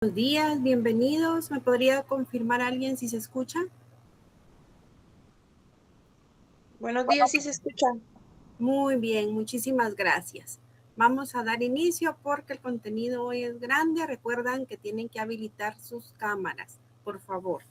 Buenos días, bienvenidos. ¿Me podría confirmar alguien si se escucha? Buenos días, sí se escucha. Muy bien, muchísimas gracias. Vamos a dar inicio porque el contenido hoy es grande. Recuerdan que tienen que habilitar sus cámaras, por favor.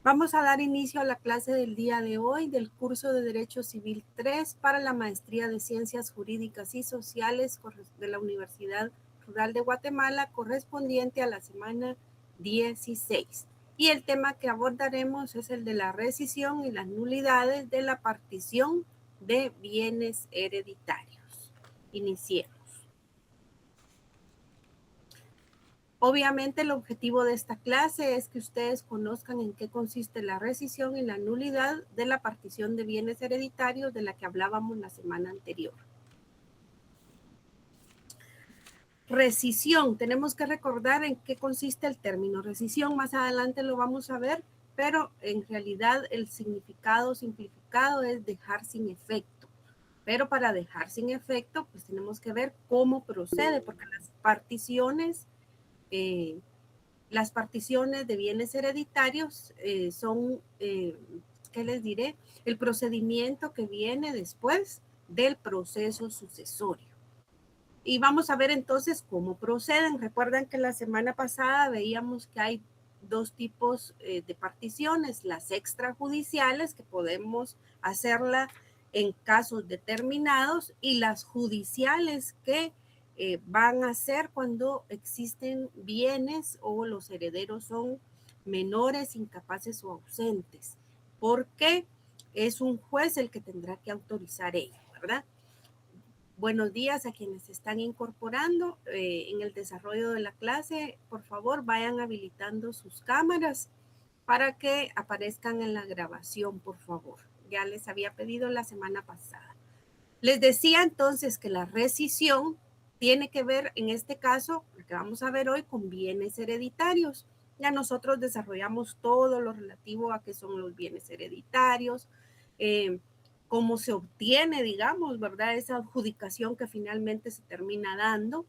Vamos a dar inicio a la clase del día de hoy del curso de Derecho Civil 3 para la Maestría de Ciencias Jurídicas y Sociales de la Universidad Rural de Guatemala, correspondiente a la semana 16. Y el tema que abordaremos es el de la rescisión y las nulidades de la partición de bienes hereditarios. Iniciemos. Obviamente el objetivo de esta clase es que ustedes conozcan en qué consiste la rescisión y la nulidad de la partición de bienes hereditarios de la que hablábamos la semana anterior. Rescisión, tenemos que recordar en qué consiste el término rescisión, más adelante lo vamos a ver, pero en realidad el significado simplificado es dejar sin efecto. Pero para dejar sin efecto, pues tenemos que ver cómo procede, porque las particiones de bienes hereditarios son, ¿qué les diré? El procedimiento que viene después del proceso sucesorio. Y vamos a ver entonces cómo proceden. Recuerdan que la semana pasada veíamos que hay dos tipos de particiones, las extrajudiciales, que podemos hacerla en casos determinados, y las judiciales, que van a ser cuando existen bienes o los herederos son menores, incapaces o ausentes, porque es un juez el que tendrá que autorizar ello, ¿verdad? Buenos días a quienes se están incorporando en el desarrollo de la clase. Por favor, vayan habilitando sus cámaras para que aparezcan en la grabación, por favor. Ya les había pedido la semana pasada. Les decía entonces que la rescisión tiene que ver, en este caso, lo que vamos a ver hoy, con bienes hereditarios. Ya nosotros desarrollamos todo lo relativo a qué son los bienes hereditarios, cómo se obtiene, digamos, ¿verdad? Esa adjudicación que finalmente se termina dando,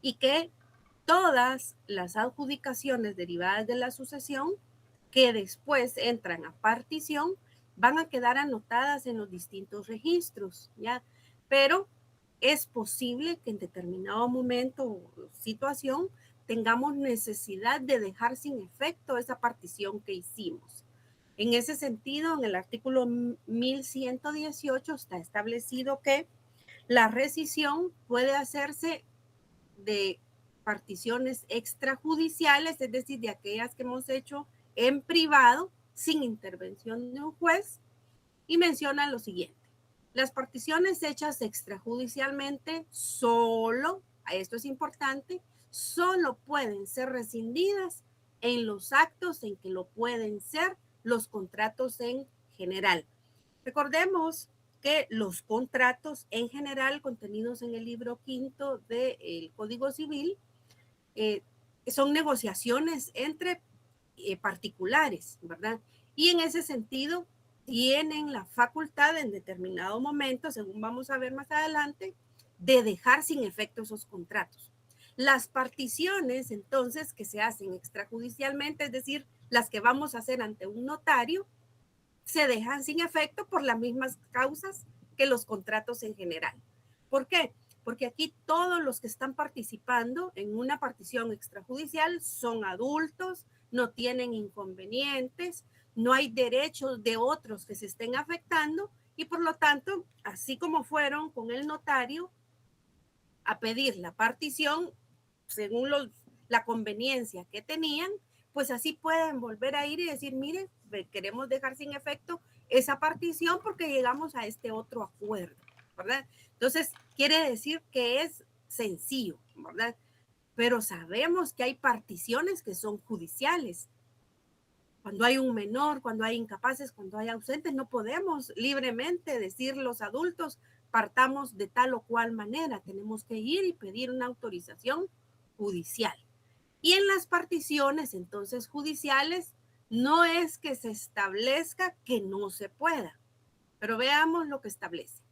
y que todas las adjudicaciones derivadas de la sucesión que después entran a partición van a quedar anotadas en los distintos registros, ¿ya? Pero es posible que en determinado momento o situación tengamos necesidad de dejar sin efecto esa partición que hicimos. En ese sentido, en el artículo 1118 está establecido que la rescisión puede hacerse de particiones extrajudiciales, es decir, de aquellas que hemos hecho en privado sin intervención de un juez, y menciona lo siguiente: las particiones hechas extrajudicialmente solo, esto es importante, solo pueden ser rescindidas en los actos en que lo pueden ser los contratos en general. Recordemos que los contratos en general contenidos en el libro quinto del Código Civil eh, son negociaciones entre particulares, ¿verdad? Y en ese sentido tienen la facultad en determinado momento, según vamos a ver más adelante, de dejar sin efecto esos contratos. Las particiones, entonces, que se hacen extrajudicialmente, es decir, las que vamos a hacer ante un notario, se dejan sin efecto por las mismas causas que los contratos en general. ¿Por qué? Porque aquí todos los que están participando en una partición extrajudicial son adultos, no tienen inconvenientes, no hay derechos de otros que se estén afectando, y por lo tanto, así como fueron con el notario a pedir la partición según la conveniencia que tenían, pues así pueden volver a ir y decir, mire, queremos dejar sin efecto esa partición porque llegamos a este otro acuerdo, ¿verdad? Entonces, quiere decir que es sencillo, ¿verdad? Pero sabemos que hay particiones que son judiciales. Cuando hay un menor, cuando hay incapaces, cuando hay ausentes, no podemos libremente decir los adultos, partamos de tal o cual manera. Tenemos que ir y pedir una autorización judicial. Y en las particiones, entonces, judiciales, no es que se establezca que no se pueda, pero veamos lo que establece.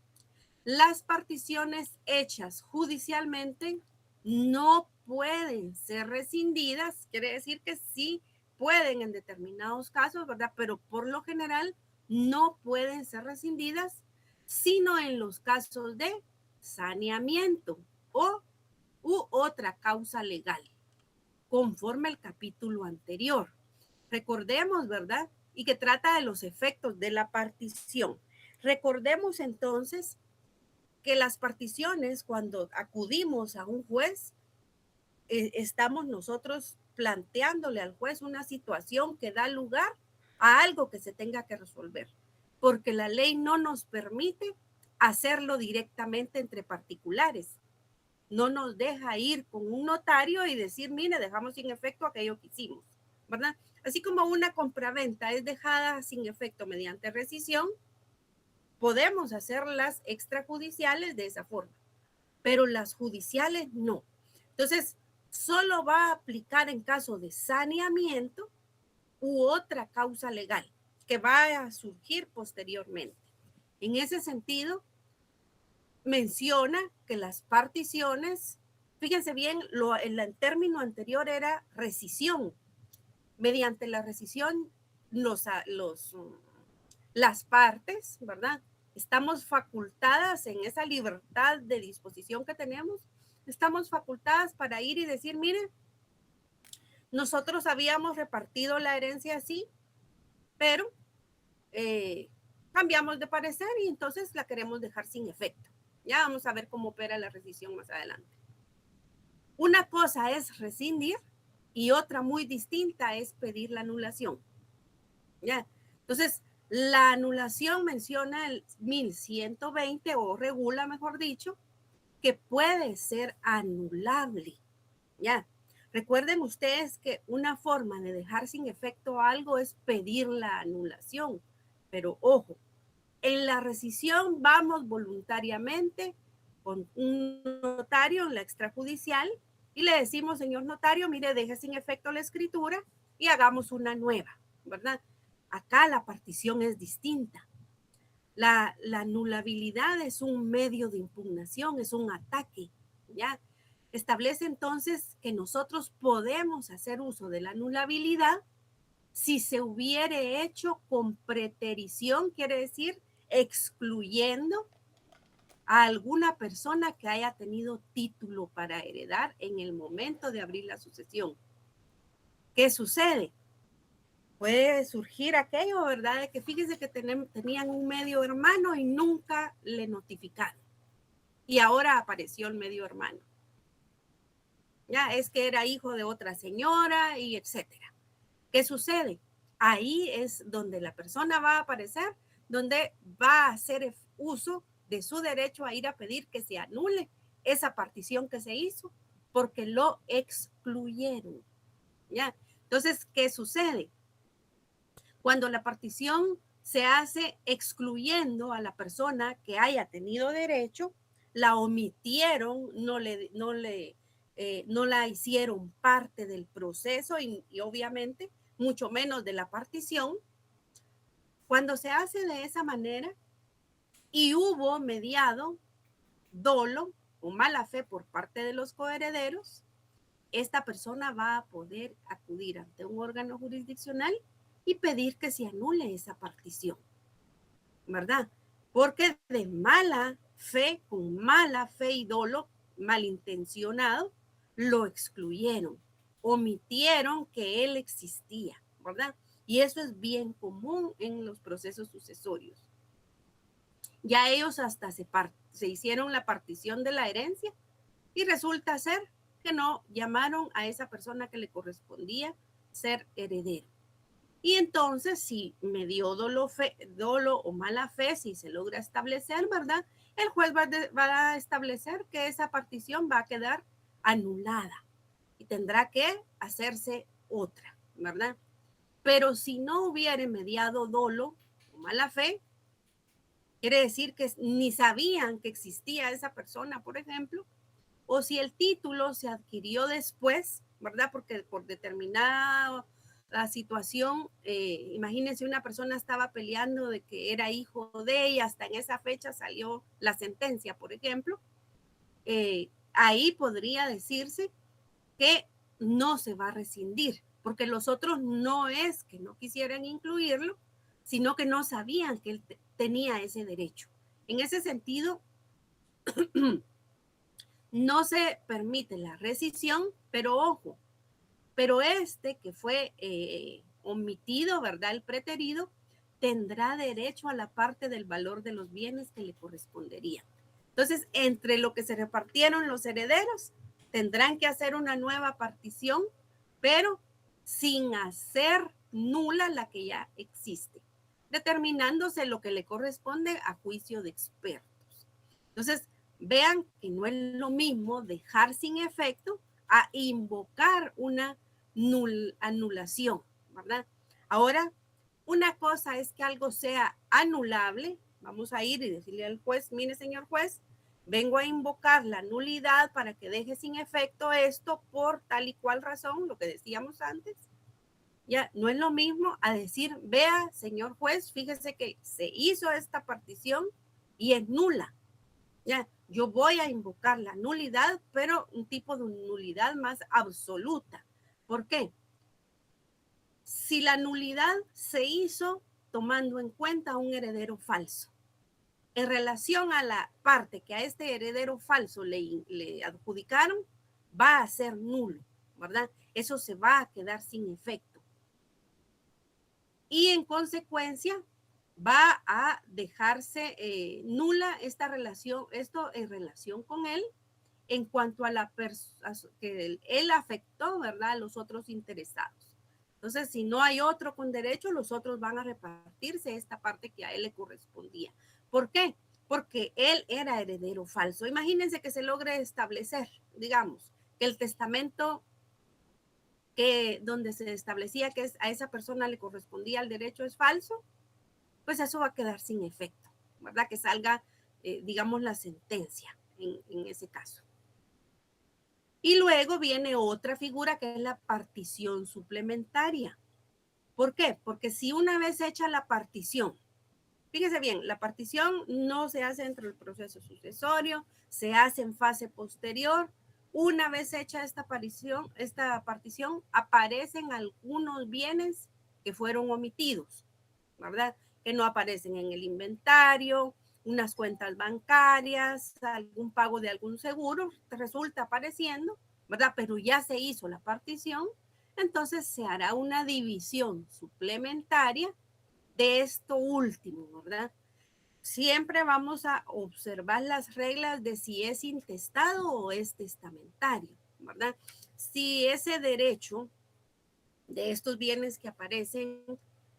Las particiones hechas judicialmente no pueden ser rescindidas, quiere decir que sí pueden en determinados casos, ¿verdad? Pero por lo general no pueden ser rescindidas, sino en los casos de saneamiento u otra causa legal, conforme al capítulo anterior. Recordemos, ¿verdad? Y que trata de los efectos de la partición. Recordemos entonces que las particiones, cuando acudimos a un juez, estamos nosotros planteándole al juez una situación que da lugar a algo que se tenga que resolver, porque la ley no nos permite hacerlo directamente entre particulares. No nos deja ir con un notario y decir, mire, dejamos sin efecto aquello que hicimos, ¿verdad? Así como una compraventa es dejada sin efecto mediante rescisión, podemos hacer las extrajudiciales de esa forma, pero las judiciales no. Entonces, solo va a aplicar en caso de saneamiento u otra causa legal que va a surgir posteriormente. En ese sentido, menciona que las particiones, fíjense bien, el término anterior era rescisión. Mediante la rescisión, las partes, ¿verdad? Estamos facultadas en esa libertad de disposición que tenemos, estamos facultadas para ir y decir, miren, nosotros habíamos repartido la herencia así, pero cambiamos de parecer y entonces la queremos dejar sin efecto. Ya vamos a ver cómo opera la rescisión más adelante. Una cosa es rescindir y otra muy distinta es pedir la anulación. ¿Ya? Entonces, la anulación menciona el 1120 o regula, mejor dicho, que puede ser anulable. ¿Ya? Recuerden ustedes que una forma de dejar sin efecto algo es pedir la anulación. Pero ojo, en la rescisión vamos voluntariamente con un notario en la extrajudicial y le decimos, señor notario, mire, deje sin efecto la escritura y hagamos una nueva, ¿verdad? Acá la partición es distinta. La anulabilidad es un medio de impugnación, es un ataque, ¿ya? Establece entonces que nosotros podemos hacer uso de la anulabilidad si se hubiere hecho con preterición, quiere decir excluyendo a alguna persona que haya tenido título para heredar en el momento de abrir la sucesión. ¿Qué sucede? Puede surgir aquello, ¿verdad? De que fíjense que tenían un medio hermano y nunca le notificaron. Y ahora apareció el medio hermano. Ya es que era hijo de otra señora y etcétera. ¿Qué sucede? Ahí es donde la persona va a aparecer, donde va a hacer uso de su derecho a ir a pedir que se anule esa partición que se hizo porque lo excluyeron. ¿Ya? Entonces, ¿qué sucede? Cuando la partición se hace excluyendo a la persona que haya tenido derecho, la omitieron, no la hicieron parte del proceso y obviamente mucho menos de la partición. Cuando se hace de esa manera y hubo mediado dolo o mala fe por parte de los coherederos, esta persona va a poder acudir ante un órgano jurisdiccional y pedir que se anule esa partición, ¿verdad? Porque de mala fe, con mala fe y dolo, malintencionado, lo excluyeron, omitieron que él existía, ¿verdad? Y eso es bien común en los procesos sucesorios. Ya ellos hasta se hicieron la partición de la herencia y resulta ser que no llamaron a esa persona que le correspondía ser heredero. Y entonces, si me dio dolo o mala fe, si se logra establecer, ¿verdad? El juez va a establecer que esa partición va a quedar anulada y tendrá que hacerse otra, ¿verdad? Pero si no hubiera mediado dolo o mala fe, quiere decir que ni sabían que existía esa persona, por ejemplo, o si el título se adquirió después, ¿verdad? Porque por determinada la situación, imagínense, una persona estaba peleando de que era hijo de ella, hasta en esa fecha salió la sentencia, por ejemplo, ahí podría decirse que no se va a rescindir, porque los otros no es que no quisieran incluirlo, sino que no sabían que él tenía ese derecho. En ese sentido, no se permite la rescisión, pero ojo, pero este que fue omitido, ¿verdad? El preterido, tendrá derecho a la parte del valor de los bienes que le corresponderían. Entonces, entre lo que se repartieron los herederos, tendrán que hacer una nueva partición, pero sin hacer nula la que ya existe, determinándose lo que le corresponde a juicio de expertos. Entonces, vean que no es lo mismo dejar sin efecto a invocar una anulación, ¿verdad? Ahora, una cosa es que algo sea anulable. Vamos a ir y decirle al juez, mire, señor juez, vengo a invocar la nulidad para que deje sin efecto esto por tal y cual razón, lo que decíamos antes. Ya no es lo mismo a decir, vea, señor juez, fíjese que se hizo esta partición y es nula. Ya, yo voy a invocar la nulidad, pero un tipo de nulidad más absoluta. ¿Por qué? Si la nulidad se hizo tomando en cuenta un heredero falso, en relación a la parte que a este heredero falso le adjudicaron, va a ser nulo, ¿verdad? Eso se va a quedar sin efecto. Y en consecuencia va a dejarse nula esta relación, esto en relación con él, en cuanto a la que él afectó, ¿verdad?, a los otros interesados. Entonces, si no hay otro con derecho, los otros van a repartirse esta parte que a él le correspondía. ¿Por qué? Porque él era heredero falso. Imagínense que se logre establecer, digamos, que el testamento que donde se establecía que a esa persona le correspondía el derecho es falso, pues eso va a quedar sin efecto, ¿verdad? Que salga, digamos, la sentencia en ese caso. Y luego viene otra figura que es la partición suplementaria. ¿Por qué? Porque si una vez hecha la partición, fíjese bien, la partición no se hace dentro del proceso sucesorio, se hace en fase posterior. Una vez hecha esta partición, aparecen algunos bienes que fueron omitidos, ¿verdad? Que no aparecen en el inventario, unas cuentas bancarias, algún pago de algún seguro, resulta apareciendo, ¿verdad? Pero ya se hizo la partición, entonces se hará una división suplementaria de esto último, ¿verdad? Siempre vamos a observar las reglas de si es intestado o es testamentario, ¿verdad? Si ese derecho de estos bienes que aparecen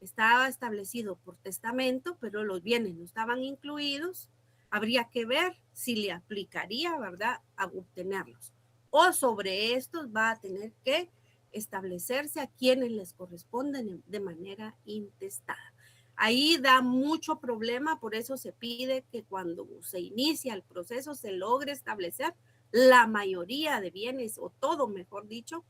estaba establecido por testamento, pero los bienes no estaban incluidos, habría que ver si le aplicaría, ¿verdad?, a obtenerlos. O sobre estos va a tener que establecerse a quienes les corresponden de manera intestada. Ahí da mucho problema, por eso se pide que cuando se inicia el proceso se logre establecer la mayoría de bienes, o todo, mejor dicho,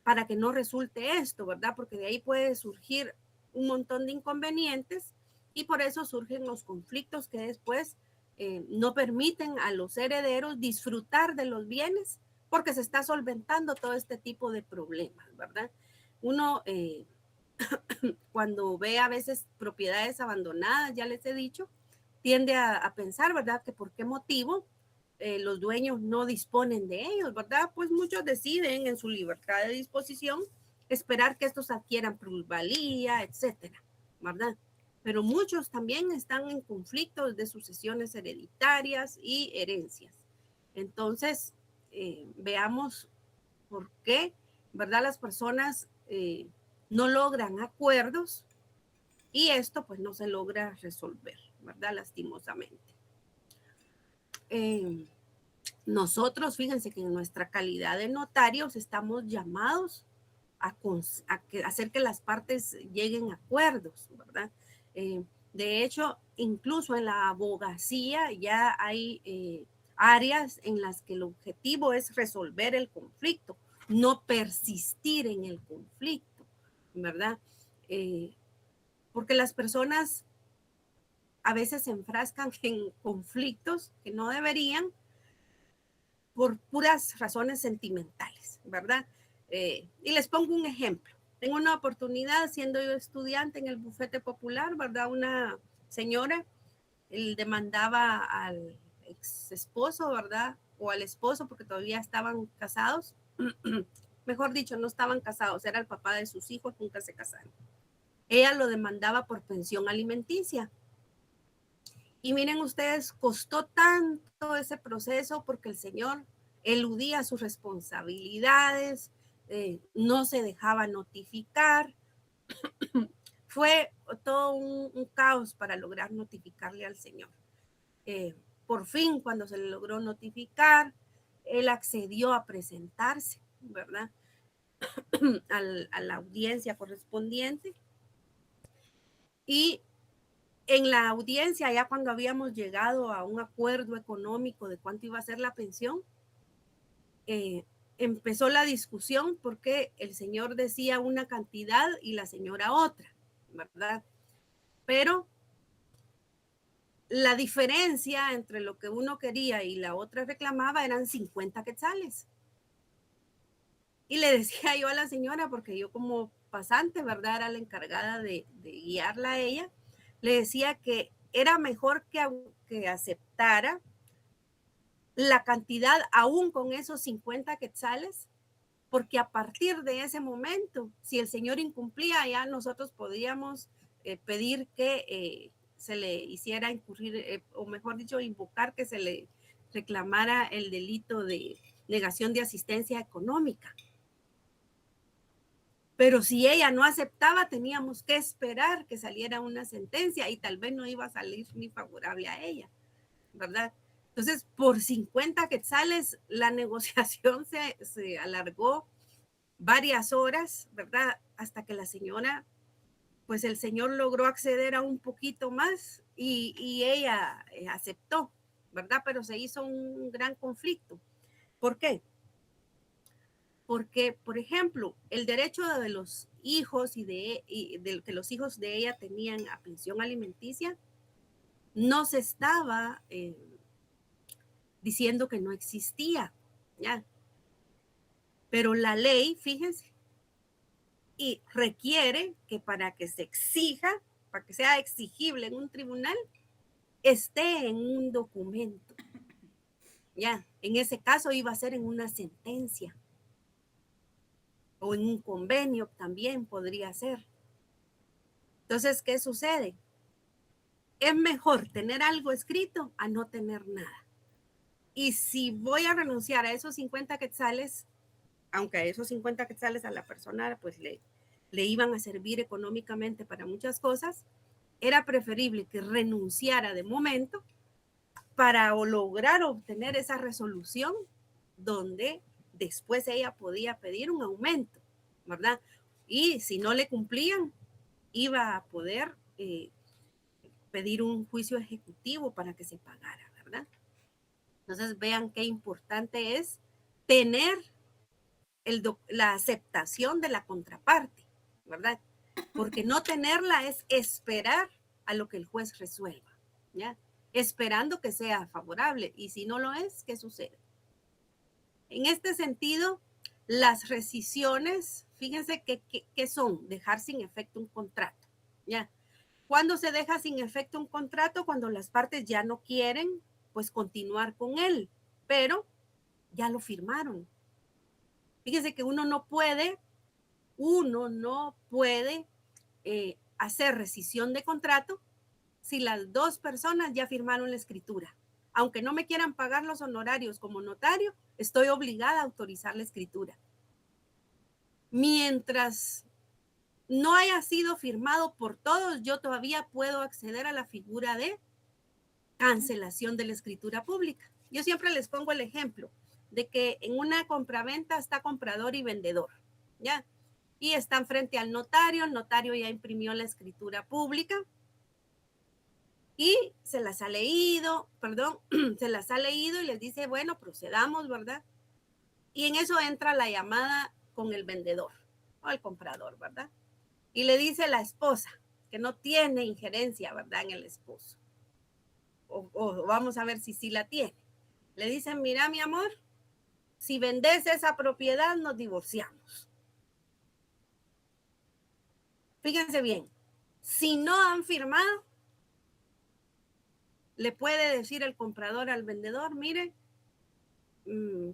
para que no resulte esto, ¿verdad? Porque de ahí puede surgir un montón de inconvenientes y por eso surgen los conflictos que después no permiten a los herederos disfrutar de los bienes porque se está solventando todo este tipo de problemas, ¿verdad? Uno cuando ve a veces propiedades abandonadas, ya les he dicho, tiende a pensar, ¿verdad? Que por qué motivo los dueños no disponen de ellos, ¿verdad? Pues muchos deciden en su libertad de disposición esperar que estos adquieran plusvalía, etcétera, ¿verdad? Pero muchos también están en conflictos de sucesiones hereditarias y herencias. Entonces, veamos por qué, ¿verdad? Las personas no logran acuerdos y esto pues no se logra resolver, ¿verdad? Lastimosamente. Nosotros, fíjense que en nuestra calidad de notarios estamos llamados a hacer que las partes lleguen a acuerdos, ¿verdad? De hecho, incluso en la abogacía ya hay áreas en las que el objetivo es resolver el conflicto, no persistir en el conflicto, ¿verdad? Porque las personas a veces se enfrascan en conflictos que no deberían por puras razones sentimentales, ¿verdad? Y les pongo un ejemplo. Tengo una oportunidad, siendo yo estudiante en el bufete popular, ¿verdad? Una señora, él demandaba al ex esposo, ¿verdad? O al esposo, porque todavía estaban casados. Mejor dicho, no estaban casados, era el papá de sus hijos, nunca se casaron. Ella lo demandaba por pensión alimenticia. Y miren ustedes, costó tanto ese proceso porque el señor eludía sus responsabilidades, no se dejaba notificar. Fue todo un caos para lograr notificarle al señor. Por fin, cuando se le logró notificar, él accedió a presentarse, ¿verdad? A la audiencia correspondiente. Y en la audiencia, ya cuando habíamos llegado a un acuerdo económico de cuánto iba a ser la pensión, empezó la discusión porque el señor decía una cantidad y la señora otra, ¿verdad? Pero la diferencia entre lo que uno quería y la otra reclamaba eran 50 quetzales. Y le decía yo a la señora, porque yo como pasante, ¿verdad? Era la encargada de guiarla a ella, le decía que era mejor que aceptara la cantidad aún con esos 50 quetzales, porque a partir de ese momento, si el señor incumplía, ya nosotros podíamos pedir que se le hiciera incurrir, o mejor dicho, invocar que se le reclamara el delito de negación de asistencia económica. Pero si ella no aceptaba, teníamos que esperar que saliera una sentencia y tal vez no iba a salir ni favorable a ella, ¿verdad? Entonces, por 50 quetzales, la negociación se alargó varias horas, ¿verdad? Hasta que la señora, pues el señor logró acceder a un poquito más y ella aceptó, ¿verdad? Pero se hizo un gran conflicto. ¿Por qué? Porque, por ejemplo, el derecho de los hijos y de que los hijos de ella tenían a pensión alimenticia no se estaba diciendo que no existía, ¿ya? Pero la ley, fíjense, y requiere que para que se exija, para que sea exigible en un tribunal, esté en un documento. Ya, en ese caso iba a ser en una sentencia o en un convenio también podría ser. Entonces, ¿qué sucede? Es mejor tener algo escrito a no tener nada. Y si voy a renunciar a esos 50 quetzales, aunque a esos 50 quetzales a la persona pues le iban a servir económicamente para muchas cosas, era preferible que renunciara de momento para lograr obtener esa resolución donde después ella podía pedir un aumento, ¿verdad? Y si no le cumplían, iba a poder pedir un juicio ejecutivo para que se pagara, ¿verdad? Entonces vean qué importante es tener la aceptación de la contraparte, ¿verdad? Porque no tenerla es esperar a lo que el juez resuelva, ¿ya? Esperando que sea favorable. Y si no lo es, ¿qué sucede? En este sentido, las rescisiones, fíjense que son dejar sin efecto un contrato, ¿ya? ¿Cuándo se deja sin efecto un contrato? Cuando las partes ya no quieren, pues, continuar con él, pero ya lo firmaron. Fíjense que uno no puede hacer rescisión de contrato si las dos personas ya firmaron la escritura. Aunque no me quieran pagar los honorarios como notario, estoy obligada a autorizar la escritura. Mientras no haya sido firmado por todos, yo todavía puedo acceder a la figura de cancelación de la escritura pública. Yo siempre les pongo el ejemplo de que en una compraventa está comprador y vendedor, ¿ya? Y están frente al notario, el notario ya imprimió la escritura pública y se las ha leído y les dice, bueno, procedamos, ¿verdad? Y en eso entra la llamada con el vendedor o el comprador, ¿verdad? Y le dice la esposa que no tiene injerencia, ¿verdad? En el esposo. O vamos a ver si sí la tiene. Le dicen, mira, mi amor, si vendes esa propiedad, nos divorciamos. Fíjense bien, si no han firmado, le puede decir el comprador al vendedor, mire,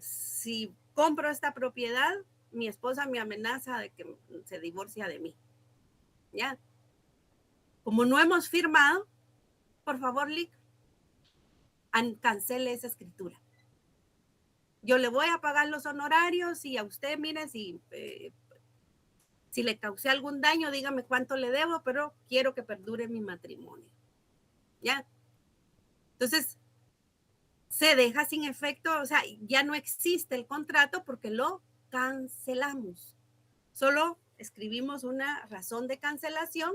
si compro esta propiedad, mi esposa me amenaza de que se divorcia de mí. ¿Ya? Como no hemos firmado, por favor, Lic, cancele esa escritura. Yo le voy a pagar los honorarios y a usted, mire, si le causé algún daño, dígame cuánto le debo, pero quiero que perdure mi matrimonio. ¿Ya? Entonces, se deja sin efecto, o sea, ya no existe el contrato porque lo cancelamos. Solo escribimos una razón de cancelación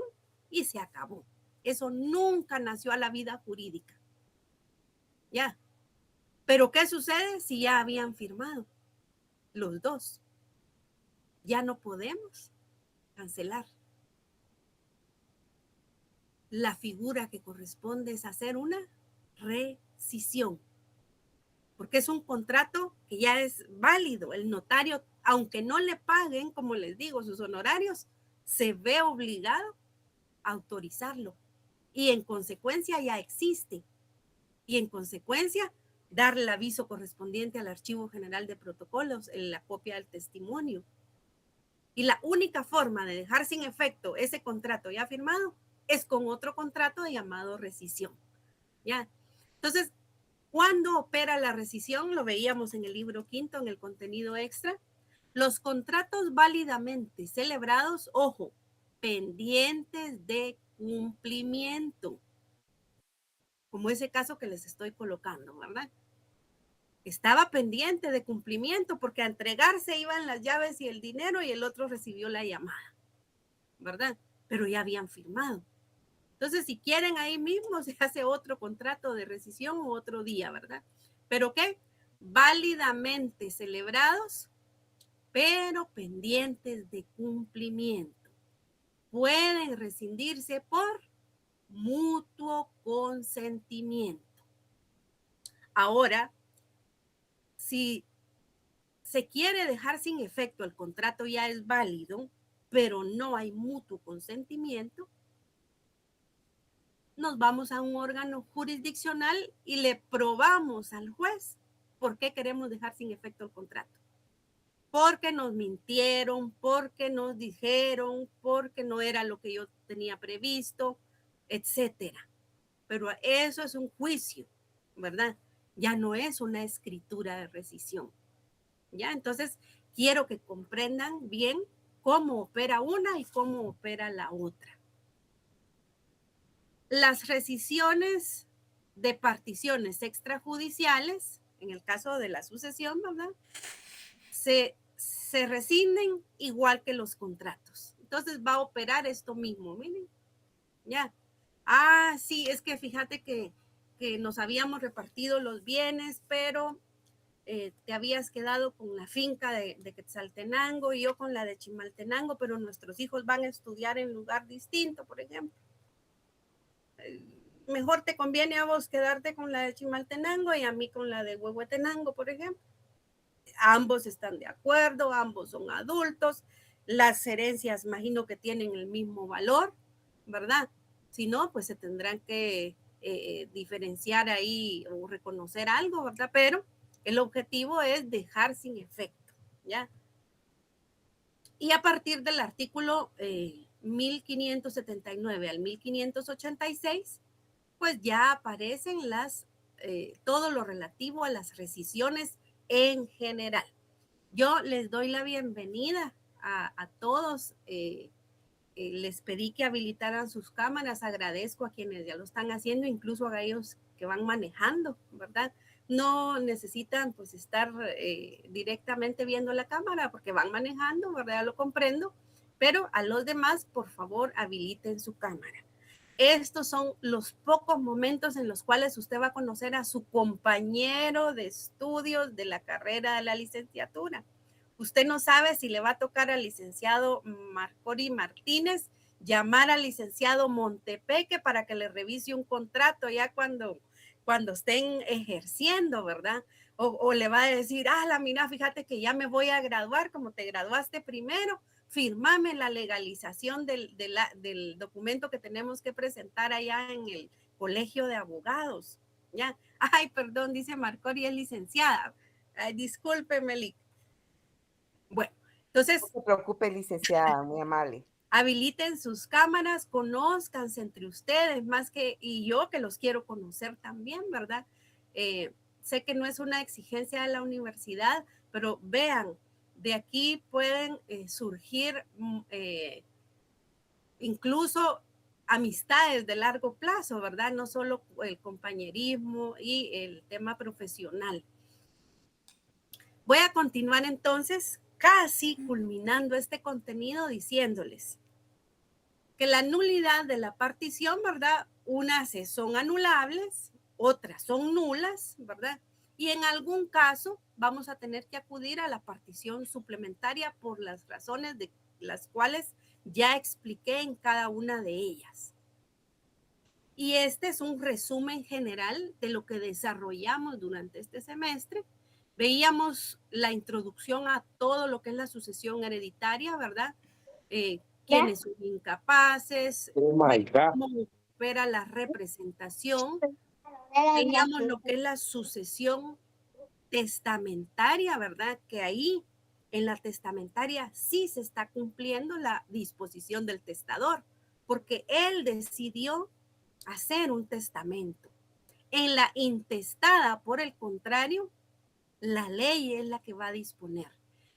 y se acabó. Eso nunca nació a la vida jurídica. ¿Ya? Pero ¿qué sucede si ya habían firmado los dos? Ya no podemos cancelar. La figura que corresponde es hacer una rescisión, porque es un contrato que ya es válido. El notario, aunque no le paguen, como les digo, sus honorarios, se ve obligado a autorizarlo y en consecuencia ya existe. Y en consecuencia, dar el aviso correspondiente al Archivo General de Protocolos, en la copia del testimonio. Y la única forma de dejar sin efecto ese contrato ya firmado es con otro contrato llamado rescisión. ¿Ya? Entonces, ¿cuándo opera la rescisión? Lo veíamos en el libro quinto, en el contenido extra. Los contratos válidamente celebrados, ojo, pendientes de cumplimiento, como ese caso que les estoy colocando, ¿verdad? Estaba pendiente de cumplimiento porque a entregarse iban las llaves y el dinero y el otro recibió la llamada, ¿verdad? Pero ya habían firmado. Entonces, si quieren, ahí mismo se hace otro contrato de rescisión o otro día, ¿verdad? ¿Pero qué? Válidamente celebrados, pero pendientes de cumplimiento. Pueden rescindirse por mutuo consentimiento. Ahora, si se quiere dejar sin efecto, el contrato ya es válido, pero no hay mutuo consentimiento, nos vamos a un órgano jurisdiccional y le probamos al juez por qué queremos dejar sin efecto el contrato. Porque nos mintieron, porque nos dijeron, porque no era lo que yo tenía previsto, etcétera. Pero eso es un juicio, ¿verdad? Ya no es una escritura de rescisión. ¿Ya? Entonces, quiero que comprendan bien cómo opera una y cómo opera la otra. Las rescisiones de particiones extrajudiciales, en el caso de la sucesión, ¿verdad? Se rescinden igual que los contratos. Entonces va a operar esto mismo, miren, ya. Ah, sí, es que fíjate que nos habíamos repartido los bienes, pero te habías quedado con la finca de Quetzaltenango y yo con la de Chimaltenango, pero nuestros hijos van a estudiar en lugar distinto, por ejemplo. Mejor te conviene a vos quedarte con la de Chimaltenango y a mí con la de Huehuetenango, por ejemplo. Ambos están de acuerdo, ambos son adultos, las herencias imagino que tienen el mismo valor, ¿verdad? Si no, pues se tendrán que diferenciar ahí o reconocer algo, ¿verdad? Pero el objetivo es dejar sin efecto, ¿ya? Y a partir del artículo 1579 al 1586, pues ya aparecen todo lo relativo a las rescisiones en general. Yo les doy la bienvenida a todos. Les pedí que habilitaran sus cámaras. Agradezco a quienes ya lo están haciendo, incluso a ellos que van manejando, ¿verdad? No necesitan pues estar directamente viendo la cámara porque van manejando, ¿verdad? Lo comprendo, pero a los demás, por favor, habiliten su cámara. Estos son los pocos momentos en los cuales usted va a conocer a su compañero de estudios de la carrera de la licenciatura. Usted no sabe si le va a tocar al licenciado Marcori Martínez llamar al licenciado Montepeque para que le revise un contrato ya cuando estén ejerciendo, ¿verdad? O le va a decir, mira, fíjate que ya me voy a graduar, como te graduaste primero, firmame la legalización del documento que tenemos que presentar allá en el colegio de abogados. ¿Ya? Ay, perdón, dice Marcori, es licenciada. Ay, discúlpeme, Lic. Bueno, No entonces, se preocupe, licenciada, muy amable. habiliten sus cámaras, conózcanse entre ustedes, más que, y yo que los quiero conocer también, ¿verdad? Sé que no es una exigencia de la universidad, pero vean, de aquí pueden surgir incluso amistades de largo plazo, ¿verdad? No solo el compañerismo y el tema profesional. Voy a continuar entonces, casi culminando este contenido, diciéndoles que la nulidad de la partición, ¿verdad? Unas son anulables, otras son nulas, ¿verdad? Y en algún caso vamos a tener que acudir a la partición suplementaria por las razones de las cuales ya expliqué en cada una de ellas. Y este es un resumen general de lo que desarrollamos durante este semestre. Veíamos la introducción a todo lo que es la sucesión hereditaria, ¿verdad? Quiénes son incapaces, cómo opera la representación. Veíamos lo que es la sucesión testamentaria, ¿verdad? Que ahí en la testamentaria sí se está cumpliendo la disposición del testador, porque él decidió hacer un testamento. En la intestada, por el contrario, la ley es la que va a disponer.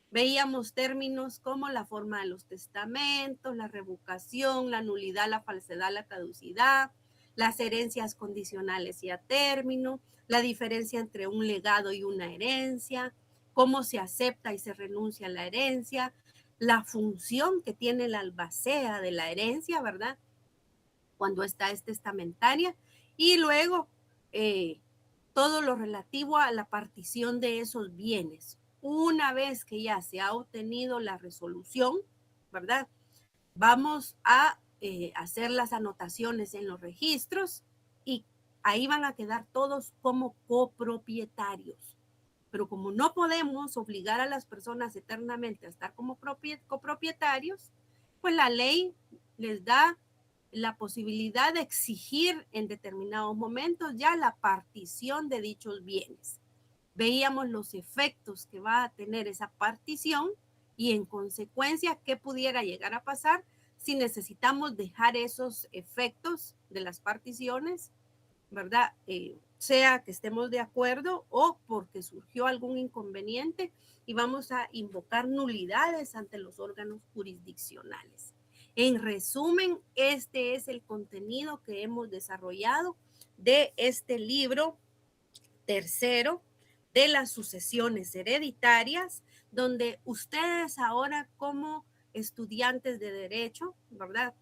Veíamos términos como la forma de los testamentos, la revocación, la nulidad, la falsedad, la caducidad, las herencias condicionales y a término, la diferencia entre un legado y una herencia, cómo se acepta y se renuncia a la herencia, la función que tiene la albacea de la herencia, ¿verdad? Cuando esta es testamentaria, y luego todo lo relativo a la partición de esos bienes. Una vez que ya se ha obtenido la resolución, ¿verdad? Vamos a hacer las anotaciones en los registros y ahí van a quedar todos como copropietarios. Pero como no podemos obligar a las personas eternamente a estar como copropietarios, pues la ley les da la posibilidad de exigir en determinados momentos ya la partición de dichos bienes. Veíamos los efectos que va a tener esa partición y en consecuencia qué pudiera llegar a pasar si necesitamos dejar esos efectos de las particiones, ¿verdad? Sea que estemos de acuerdo o porque surgió algún inconveniente y vamos a invocar nulidades ante los órganos jurisdiccionales. En resumen, este es el contenido que hemos desarrollado de este libro tercero de las sucesiones hereditarias, donde ustedes ahora como estudiantes de derecho, ¿verdad?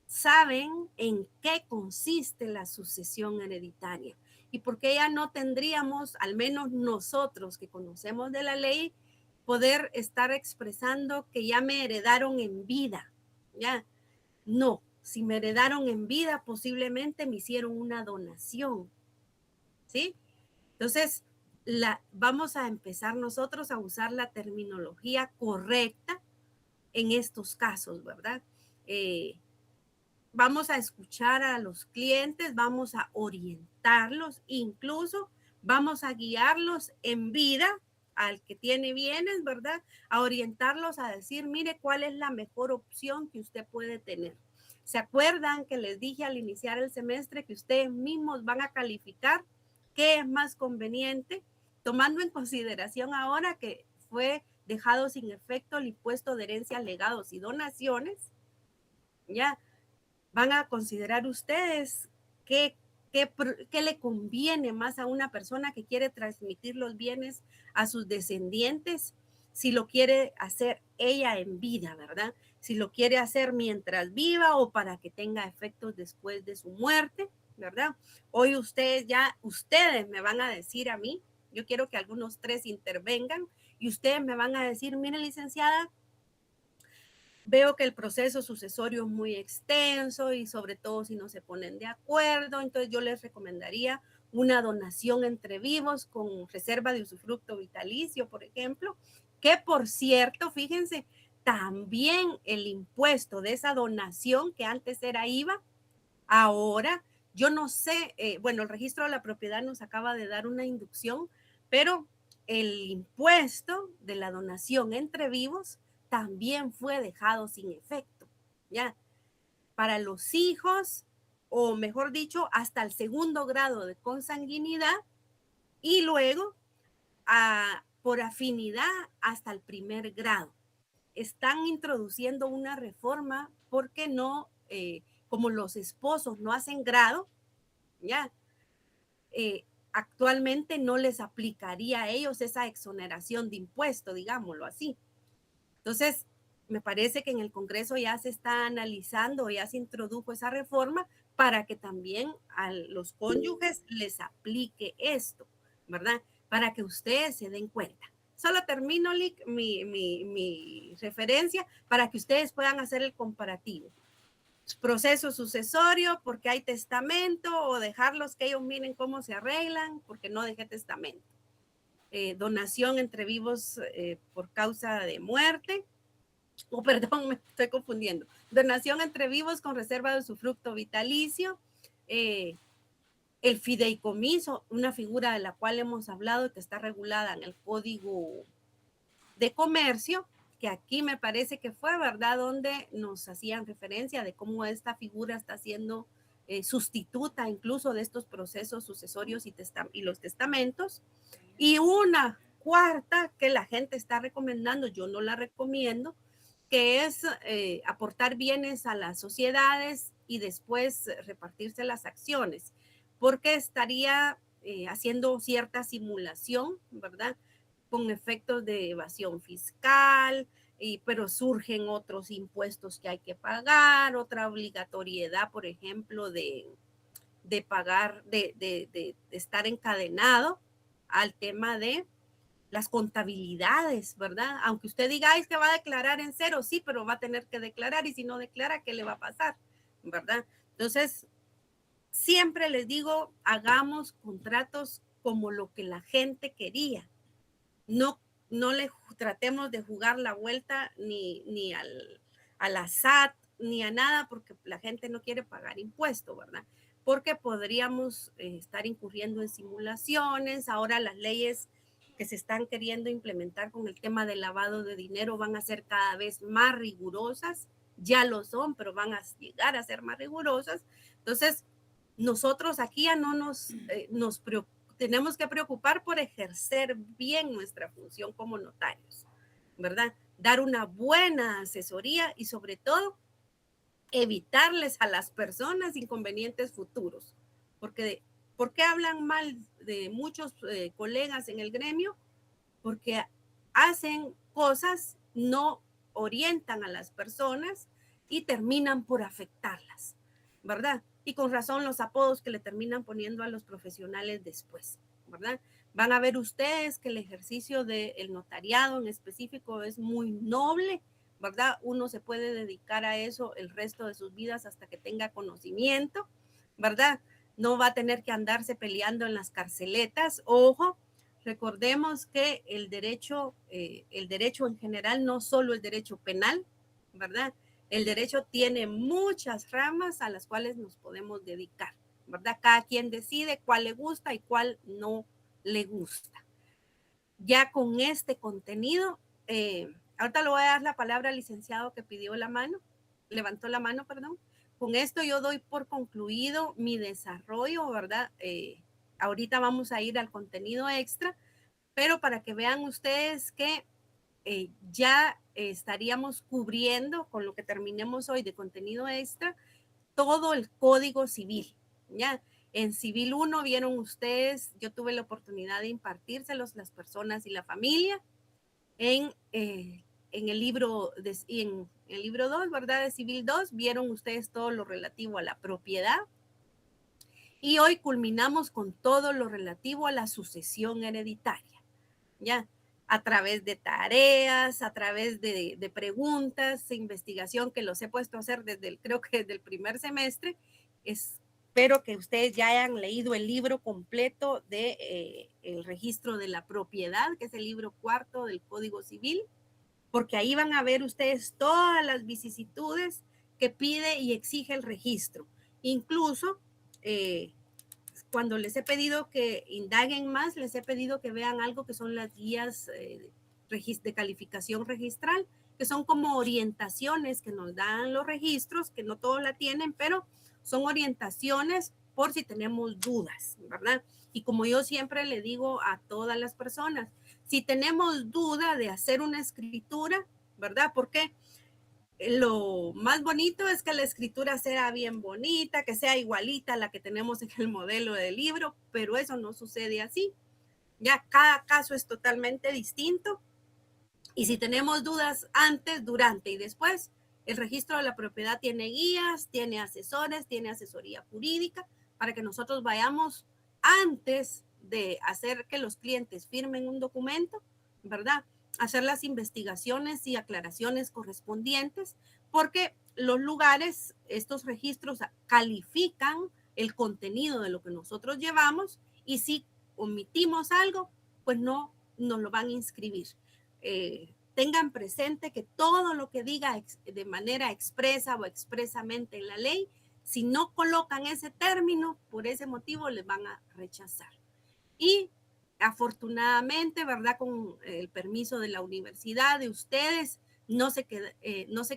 Saben en qué consiste la sucesión hereditaria y por qué ya no tendríamos, al menos nosotros que conocemos de la ley, poder estar expresando que ya me heredaron en vida, ¿ya? No, si me heredaron en vida, posiblemente me hicieron una donación, ¿sí? Entonces, vamos a empezar nosotros a usar la terminología correcta en estos casos, ¿verdad? Vamos a escuchar a los clientes, vamos a orientarlos, incluso vamos a guiarlos en vida al que tiene bienes, ¿verdad? A orientarlos a decir, mire, ¿cuál es la mejor opción que usted puede tener? ¿Se acuerdan que les dije al iniciar el semestre que ustedes mismos van a calificar qué es más conveniente, tomando en consideración ahora que fue dejado sin efecto el impuesto de herencia, legados y donaciones? Ya van a considerar ustedes qué le conviene más a una persona que quiere transmitir los bienes a sus descendientes, si lo quiere hacer ella en vida, ¿verdad? Si lo quiere hacer mientras viva o para que tenga efectos después de su muerte, ¿verdad? Hoy ustedes me van a decir a mí, yo quiero que algunos tres intervengan y ustedes me van a decir, mire, licenciada, veo que el proceso sucesorio es muy extenso y sobre todo si no se ponen de acuerdo, entonces yo les recomendaría una donación entre vivos con reserva de usufructo vitalicio, por ejemplo, que por cierto, fíjense, también el impuesto de esa donación que antes era IVA, ahora yo no sé, bueno, el registro de la propiedad nos acaba de dar una inducción, pero el impuesto de la donación entre vivos también fue dejado sin efecto, ¿ya? Para los hijos, o mejor dicho, hasta el segundo grado de consanguinidad, y luego por afinidad hasta el primer grado. Están introduciendo una reforma porque no, como los esposos no hacen grado, ya, actualmente no les aplicaría a ellos esa exoneración de impuesto, digámoslo así. Entonces, me parece que en el Congreso ya se está analizando, ya se introdujo esa reforma para que también a los cónyuges les aplique esto, ¿verdad? Para que ustedes se den cuenta. Solo termino, Lick, mi referencia para que ustedes puedan hacer el comparativo. Proceso sucesorio porque hay testamento, o dejarlos que ellos miren cómo se arreglan porque no dejé testamento. Donación entre vivos por causa de muerte, perdón, me estoy confundiendo. Donación entre vivos con reserva de usufructo vitalicio, el fideicomiso, una figura de la cual hemos hablado y que está regulada en el Código de Comercio, que aquí me parece que fue, ¿verdad?, donde nos hacían referencia de cómo esta figura está siendo sustituta incluso de estos procesos sucesorios y los testamentos. Y una cuarta que la gente está recomendando, yo no la recomiendo, que es aportar bienes a las sociedades y después repartirse las acciones, porque estaría haciendo cierta simulación, ¿verdad?, con efectos de evasión fiscal, pero surgen otros impuestos que hay que pagar, otra obligatoriedad, por ejemplo, de pagar, de estar encadenado al tema de las contabilidades, ¿verdad? Aunque usted diga, es que va a declarar en cero, sí, pero va a tener que declarar, y si no declara, ¿qué le va a pasar? ¿Verdad? Entonces, siempre les digo, hagamos contratos como lo que la gente quería. No le tratemos de jugar la vuelta ni a la SAT, ni a nada, porque la gente no quiere pagar impuestos, ¿verdad? Porque podríamos estar incurriendo en simulaciones. Ahora las leyes que se están queriendo implementar con el tema del lavado de dinero van a ser cada vez más rigurosas. Ya lo son, pero van a llegar a ser más rigurosas. Entonces, nosotros aquí ya no nos tenemos que preocupar por ejercer bien nuestra función como notarios, ¿verdad? Dar una buena asesoría y sobre todo evitarles a las personas inconvenientes futuros. Porque, ¿por qué hablan mal de muchos colegas en el gremio? Porque hacen cosas, no orientan a las personas y terminan por afectarlas, ¿verdad? Y con razón los apodos que le terminan poniendo a los profesionales después, ¿verdad? Van a ver ustedes que el ejercicio del notariado en específico es muy noble, ¿verdad? Uno se puede dedicar a eso el resto de sus vidas hasta que tenga conocimiento, ¿verdad? No va a tener que andarse peleando en las carceletas. Ojo, recordemos que el derecho en general, no solo el derecho penal, ¿verdad? El derecho tiene muchas ramas a las cuales nos podemos dedicar, ¿verdad? Cada quien decide cuál le gusta y cuál no le gusta. Ya con este contenido, ahorita le voy a dar la palabra al licenciado que pidió la mano, levantó la mano, perdón. Con esto yo doy por concluido mi desarrollo, ¿verdad? Ahorita vamos a ir al contenido extra, pero para que vean ustedes que ya estaríamos cubriendo con lo que terminemos hoy de contenido extra todo el Código Civil, ¿ya? En Civil 1 vieron ustedes, yo tuve la oportunidad de impartírselos las personas y la familia. En el libro en el libro 2, ¿verdad? De Civil 2, vieron ustedes todo lo relativo a la propiedad. Y hoy culminamos con todo lo relativo a la sucesión hereditaria, ¿ya? A través de tareas, a través de preguntas, de investigación que los he puesto a hacer creo que desde el primer semestre, es espero que ustedes ya hayan leído el libro completo de el registro de la propiedad, que es el libro 4 del Código Civil, porque ahí van a ver ustedes todas las vicisitudes que pide y exige el registro. Incluso cuando les he pedido que indaguen más, les he pedido que vean algo que son las guías de calificación registral, que son como orientaciones que nos dan los registros, que no todos la tienen, pero son orientaciones por si tenemos dudas, ¿verdad? Y como yo siempre le digo a todas las personas, si tenemos duda de hacer una escritura, ¿verdad? Porque lo más bonito es que la escritura sea bien bonita, que sea igualita a la que tenemos en el modelo del libro, pero eso no sucede así. Ya cada caso es totalmente distinto. Y si tenemos dudas antes, durante y después, el registro de la propiedad tiene guías, tiene asesores, tiene asesoría jurídica para que nosotros vayamos antes de hacer que los clientes firmen un documento, ¿verdad? Hacer las investigaciones y aclaraciones correspondientes, porque los lugares, estos registros califican el contenido de lo que nosotros llevamos y si omitimos algo, pues no nos lo van a inscribir. Tengan presente que todo lo que diga de manera expresa o expresamente en la ley, si no colocan ese término, por ese motivo les van a rechazar. Y afortunadamente, ¿verdad? Con el permiso de la universidad, de ustedes, no se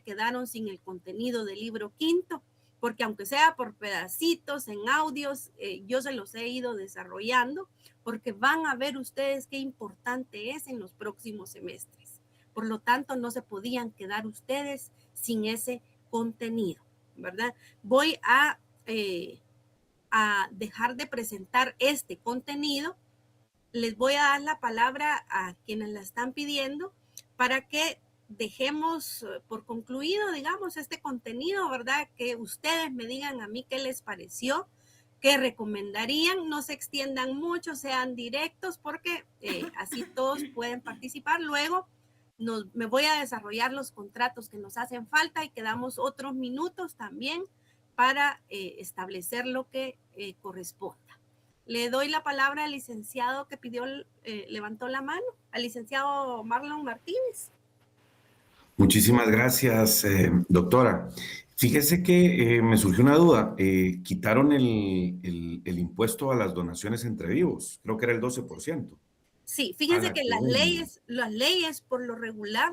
quedaron sin el contenido del libro quinto, porque aunque sea por pedacitos, en audios, yo se los he ido desarrollando, porque van a ver ustedes qué importante es en los próximos semestres. Por lo tanto, no se podían quedar ustedes sin ese contenido, ¿verdad? Voy a dejar de presentar este contenido. Les voy a dar la palabra a quienes la están pidiendo para que dejemos por concluido, digamos, este contenido, ¿verdad? Que ustedes me digan a mí qué les pareció, qué recomendarían, no se extiendan mucho, sean directos, porque así todos pueden participar. Luego me voy a desarrollar los contratos que nos hacen falta y quedamos otros minutos también para establecer lo que corresponda. Le doy la palabra al licenciado que levantó la mano, al licenciado Marlon Martínez. Muchísimas gracias, doctora. Fíjese que me surgió una duda. Quitaron el impuesto a las donaciones entre vivos. Creo que era el 12%. Sí, fíjense que las leyes por lo regular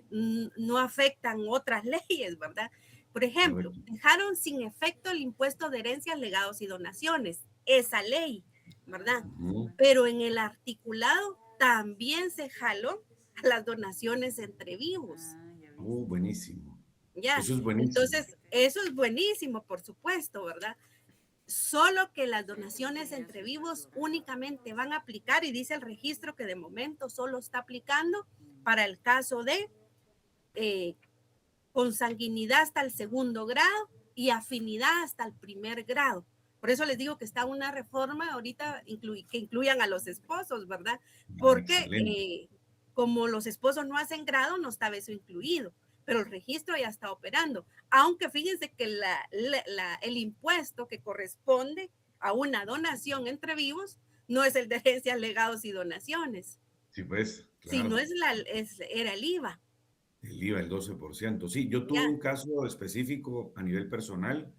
no afectan otras leyes, ¿verdad? Por ejemplo, dejaron sin efecto el impuesto de herencias, legados y donaciones, esa ley, ¿verdad? Pero en el articulado también se jaló a las donaciones entre vivos. Buenísimo. Ya, eso es buenísimo. Entonces, eso es buenísimo, por supuesto, ¿verdad? Solo que las donaciones entre vivos únicamente van a aplicar, y dice el registro que de momento solo está aplicando para el caso de consanguinidad hasta el segundo grado y afinidad hasta el primer grado. Por eso les digo que está una reforma ahorita que incluyan a los esposos, ¿verdad? Porque como los esposos no hacen grado, no estaba eso incluido, pero el registro ya está operando. Aunque fíjense que el impuesto que corresponde a una donación entre vivos no es el de herencias, legados y donaciones. Sí, pues, claro. Sino era el IVA. El IVA, el 12%. Sí, yo tuve un caso específico a nivel personal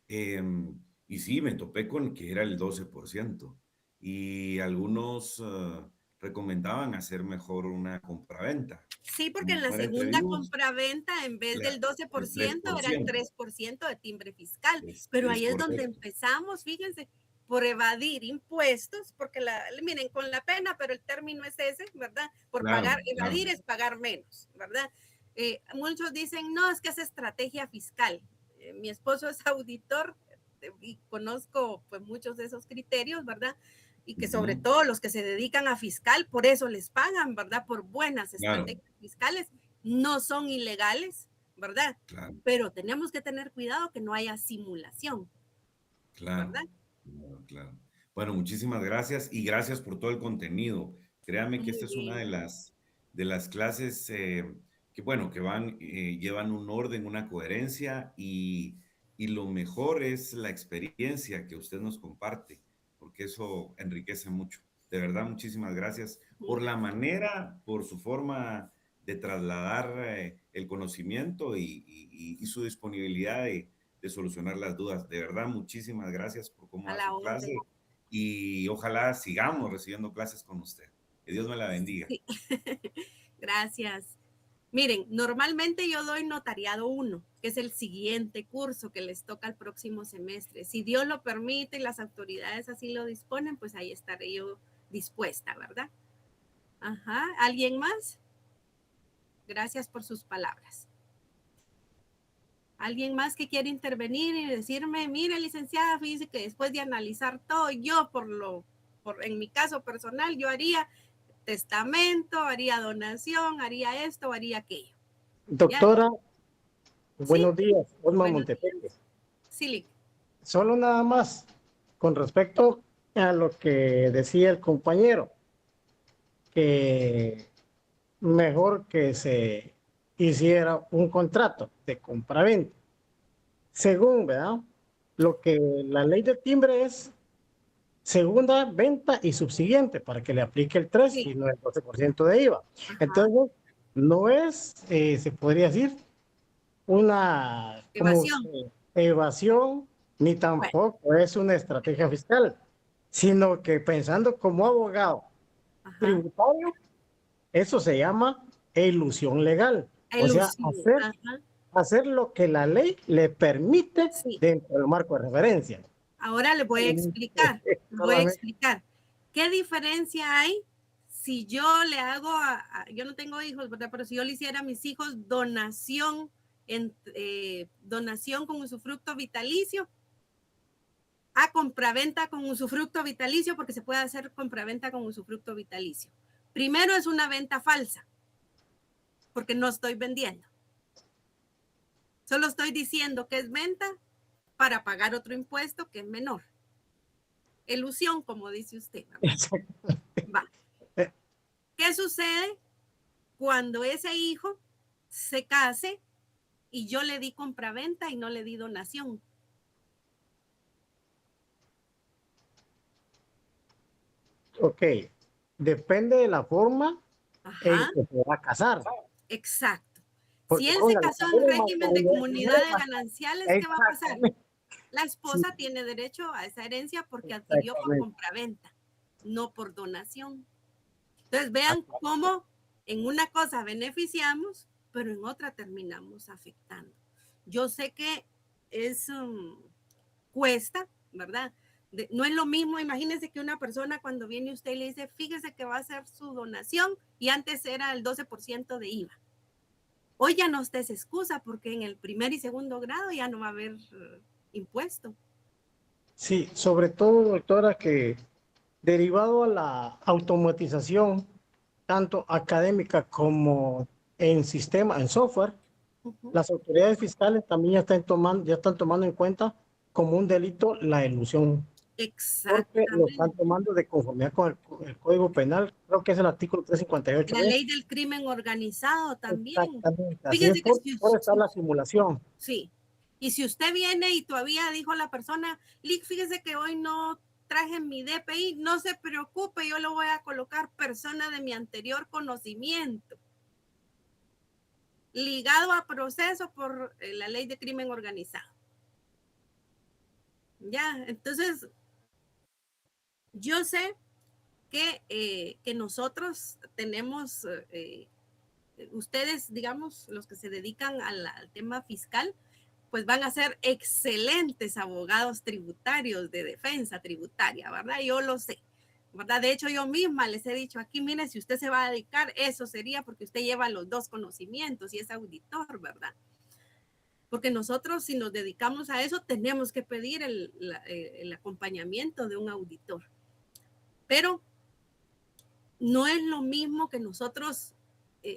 y sí, me topé con que era el 12%. Y algunos recomendaban hacer mejor una compraventa. Sí, porque en la segunda compraventa, en vez del 12%, era el 3% de timbre fiscal. Pero ahí es donde empezamos, fíjense, por evadir impuestos, porque miren, con la pena, pero el término es ese, ¿verdad? Por pagar, evadir es pagar menos, ¿verdad? Muchos dicen, no, es que es estrategia fiscal. Mi esposo es auditor y conozco pues muchos de esos criterios, ¿verdad? Y que sobre todo los que se dedican a fiscal, por eso les pagan, ¿verdad? Por buenas estrategias fiscales, no son ilegales, ¿verdad? Pero tenemos que tener cuidado que no haya simulación, ¿verdad? Claro. Bueno, muchísimas gracias y gracias por todo el contenido. Créame que esta es una de las clases que, bueno, que llevan un orden, una coherencia y y lo mejor es la experiencia que usted nos comparte, porque eso enriquece mucho. De verdad, muchísimas gracias por la manera, por su forma de trasladar el conocimiento y su disponibilidad de solucionar las dudas. De verdad, muchísimas gracias por cómo A da la su clase orden. y ojalá sigamos recibiendo clases con usted. Que Dios me la bendiga. Sí. Gracias. Miren, normalmente yo doy notariado 1, que es el siguiente curso que les toca el próximo semestre. Si Dios lo permite y las autoridades así lo disponen, pues ahí estaré yo dispuesta, ¿verdad? Ajá. ¿Alguien más? Gracias por sus palabras. ¿Alguien más que quiere intervenir y decirme, mire, licenciada, fíjese que después de analizar todo, yo en mi caso personal, yo haría testamento, haría donación, haría esto, haría aquello? ¿Ya? Doctora, Sí, buenos días, Osma buenos Montepeque. días. Sí, Solo nada más con respecto a lo que decía el compañero, que mejor que se hiciera un contrato de compraventa. Según, ¿verdad? Lo que la ley de timbre es segunda venta y subsiguiente para que le aplique el 3 y sí, no el 12% de IVA. ajá, Entonces, no es, se podría decir, una como evasión. evasión, ni Bueno, tampoco es una estrategia fiscal, sino que pensando como abogado ajá, tributario, eso se llama ilusión legal. O sea, elusivo, ajá, hacer lo que la ley le permite sí. dentro del marco de referencia. Ahora les voy a Solamente. explicar. ¿Qué diferencia hay si yo le hago, yo no tengo hijos, ¿verdad? Pero si yo le hiciera a mis hijos donación, donación con usufructo vitalicio, a compraventa con usufructo vitalicio, porque se puede hacer compraventa con usufructo vitalicio. Primero es una venta falsa, porque no estoy vendiendo. Solo estoy diciendo que es venta para pagar otro impuesto que es menor. Elusión, como dice usted, ¿verdad? Va. ¿Qué sucede cuando ese hijo se case y yo le di compraventa y no le di donación? Ok, depende de la forma en Ajá, que se va a casar. exacto. Si Porque él se póngale, casó en régimen de comunidad de gananciales, ¿qué va a pasar? exactamente. La Sí, esposa tiene derecho a esa herencia porque adquirió por exactamente. compraventa, no por donación. Entonces vean cómo en una cosa beneficiamos, pero en otra terminamos afectando. Yo sé que es cuesta, ¿verdad? No es lo mismo, imagínense que una persona cuando viene usted y le dice, fíjese que va a hacer su donación y antes era el 12% de IVA. Hoy ya no está esa excusa porque en el primer y segundo grado ya no va a haber impuesto. Sí, sobre todo, doctora, que derivado a la automatización, tanto académica como en sistema, en software, Uh-huh. las autoridades fiscales también ya están tomando en cuenta como un delito la elusión, porque lo están Exactamente. tomando de conformidad con el Código Penal, creo que es el artículo 358. La ¿Ves? ley del crimen organizado también. Exactamente, así es Fíjese que por estar la simulación. sí. Y si usted viene y todavía dijo la persona, Lick, fíjese que hoy no traje mi DPI, no se preocupe, yo lo voy a colocar persona de mi anterior conocimiento, ligado a proceso por la ley de crimen organizado. Ya, entonces yo sé que nosotros tenemos, ustedes, digamos, los que se dedican al tema fiscal, pues van a ser excelentes abogados tributarios de defensa tributaria, ¿verdad? Yo lo sé, ¿verdad? De hecho, yo misma les he dicho aquí, mire, si usted se va a dedicar, eso sería porque usted lleva los dos conocimientos y es auditor, ¿verdad? Porque nosotros, si nos dedicamos a eso, tenemos que pedir el acompañamiento de un auditor. Pero no es lo mismo que nosotros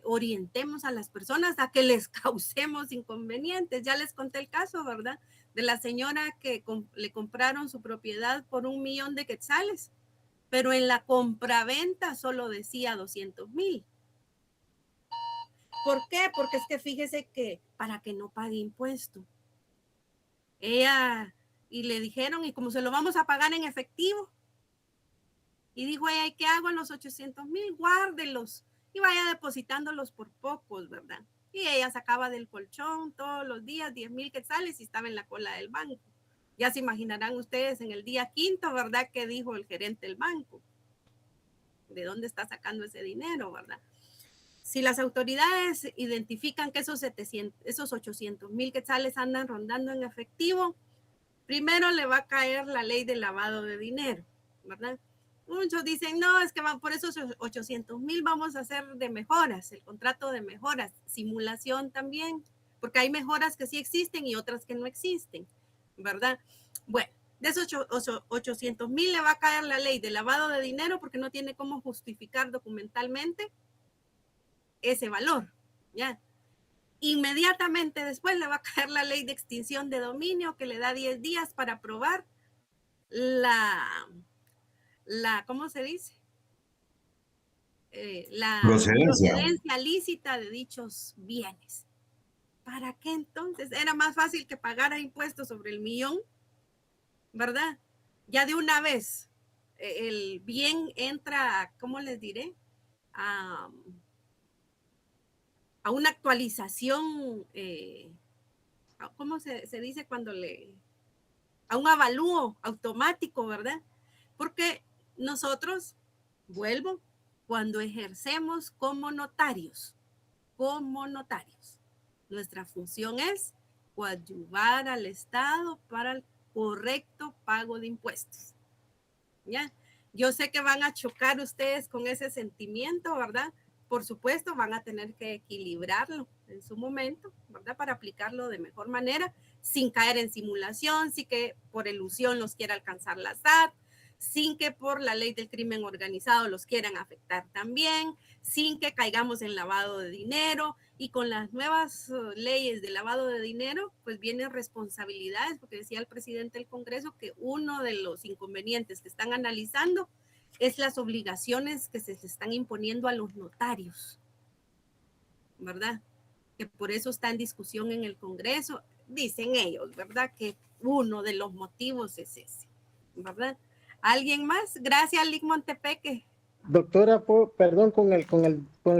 orientemos a las personas a que les causemos inconvenientes. Ya les conté el caso, ¿verdad? De la señora que le compraron su propiedad por 1,000,000 de quetzales, pero en la compraventa solo decía 200,000. ¿Por qué? Porque es que fíjese que para que no pague impuesto. Ella, y le dijeron, ¿y cómo se lo vamos a pagar en efectivo? Y dijo ella, ¿y qué hago en los 800,000? Guárdelos y vaya depositándolos por pocos, ¿verdad? Y ella sacaba del colchón todos los días 10,000 quetzales y estaba en la cola del banco. Ya se imaginarán ustedes en el día quinto, ¿verdad? ¿Qué dijo el gerente del banco? ¿De dónde está sacando ese dinero, verdad? Si las autoridades identifican que esos 800,000 quetzales andan rondando en efectivo, primero le va a caer la ley de lavado de dinero, ¿verdad? Muchos dicen, no, es que por esos 800,000 vamos a hacer de mejoras, el contrato de mejoras, simulación también, porque hay mejoras que sí existen y otras que no existen, ¿verdad? Bueno, de esos 800,000 le va a caer la ley de lavado de dinero porque no tiene cómo justificar documentalmente ese valor, ¿ya? Inmediatamente después le va a caer la ley de extinción de dominio que le da 10 días para aprobar ¿cómo se dice? La procedencia lícita de dichos bienes. ¿Para qué entonces? Era más fácil que pagara impuestos sobre el millón, ¿verdad? Ya de una vez el bien entra, ¿cómo les diré? A una actualización, ¿cómo se dice cuando a un avalúo automático, ¿verdad? Porque nosotros, vuelvo, cuando ejercemos como notarios, nuestra función es coadyuvar al Estado para el correcto pago de impuestos. ¿Ya? Yo sé que van a chocar ustedes con ese sentimiento, ¿verdad? Por supuesto, van a tener que equilibrarlo en su momento, ¿verdad? Para aplicarlo de mejor manera, sin caer en simulación, sin que por ilusión los quiera alcanzar la SAT, sin que por la ley del crimen organizado los quieran afectar también, sin que caigamos en lavado de dinero. Y con las nuevas leyes de lavado de dinero, pues vienen responsabilidades, porque decía el presidente del Congreso que uno de los inconvenientes que están analizando es las obligaciones que se están imponiendo a los notarios, ¿verdad? Que por eso está en discusión en el Congreso, dicen ellos, ¿verdad? Que uno de los motivos es ese, ¿verdad? ¿Alguien más? Gracias, Lic Montepeque. Doctora, perdón, con el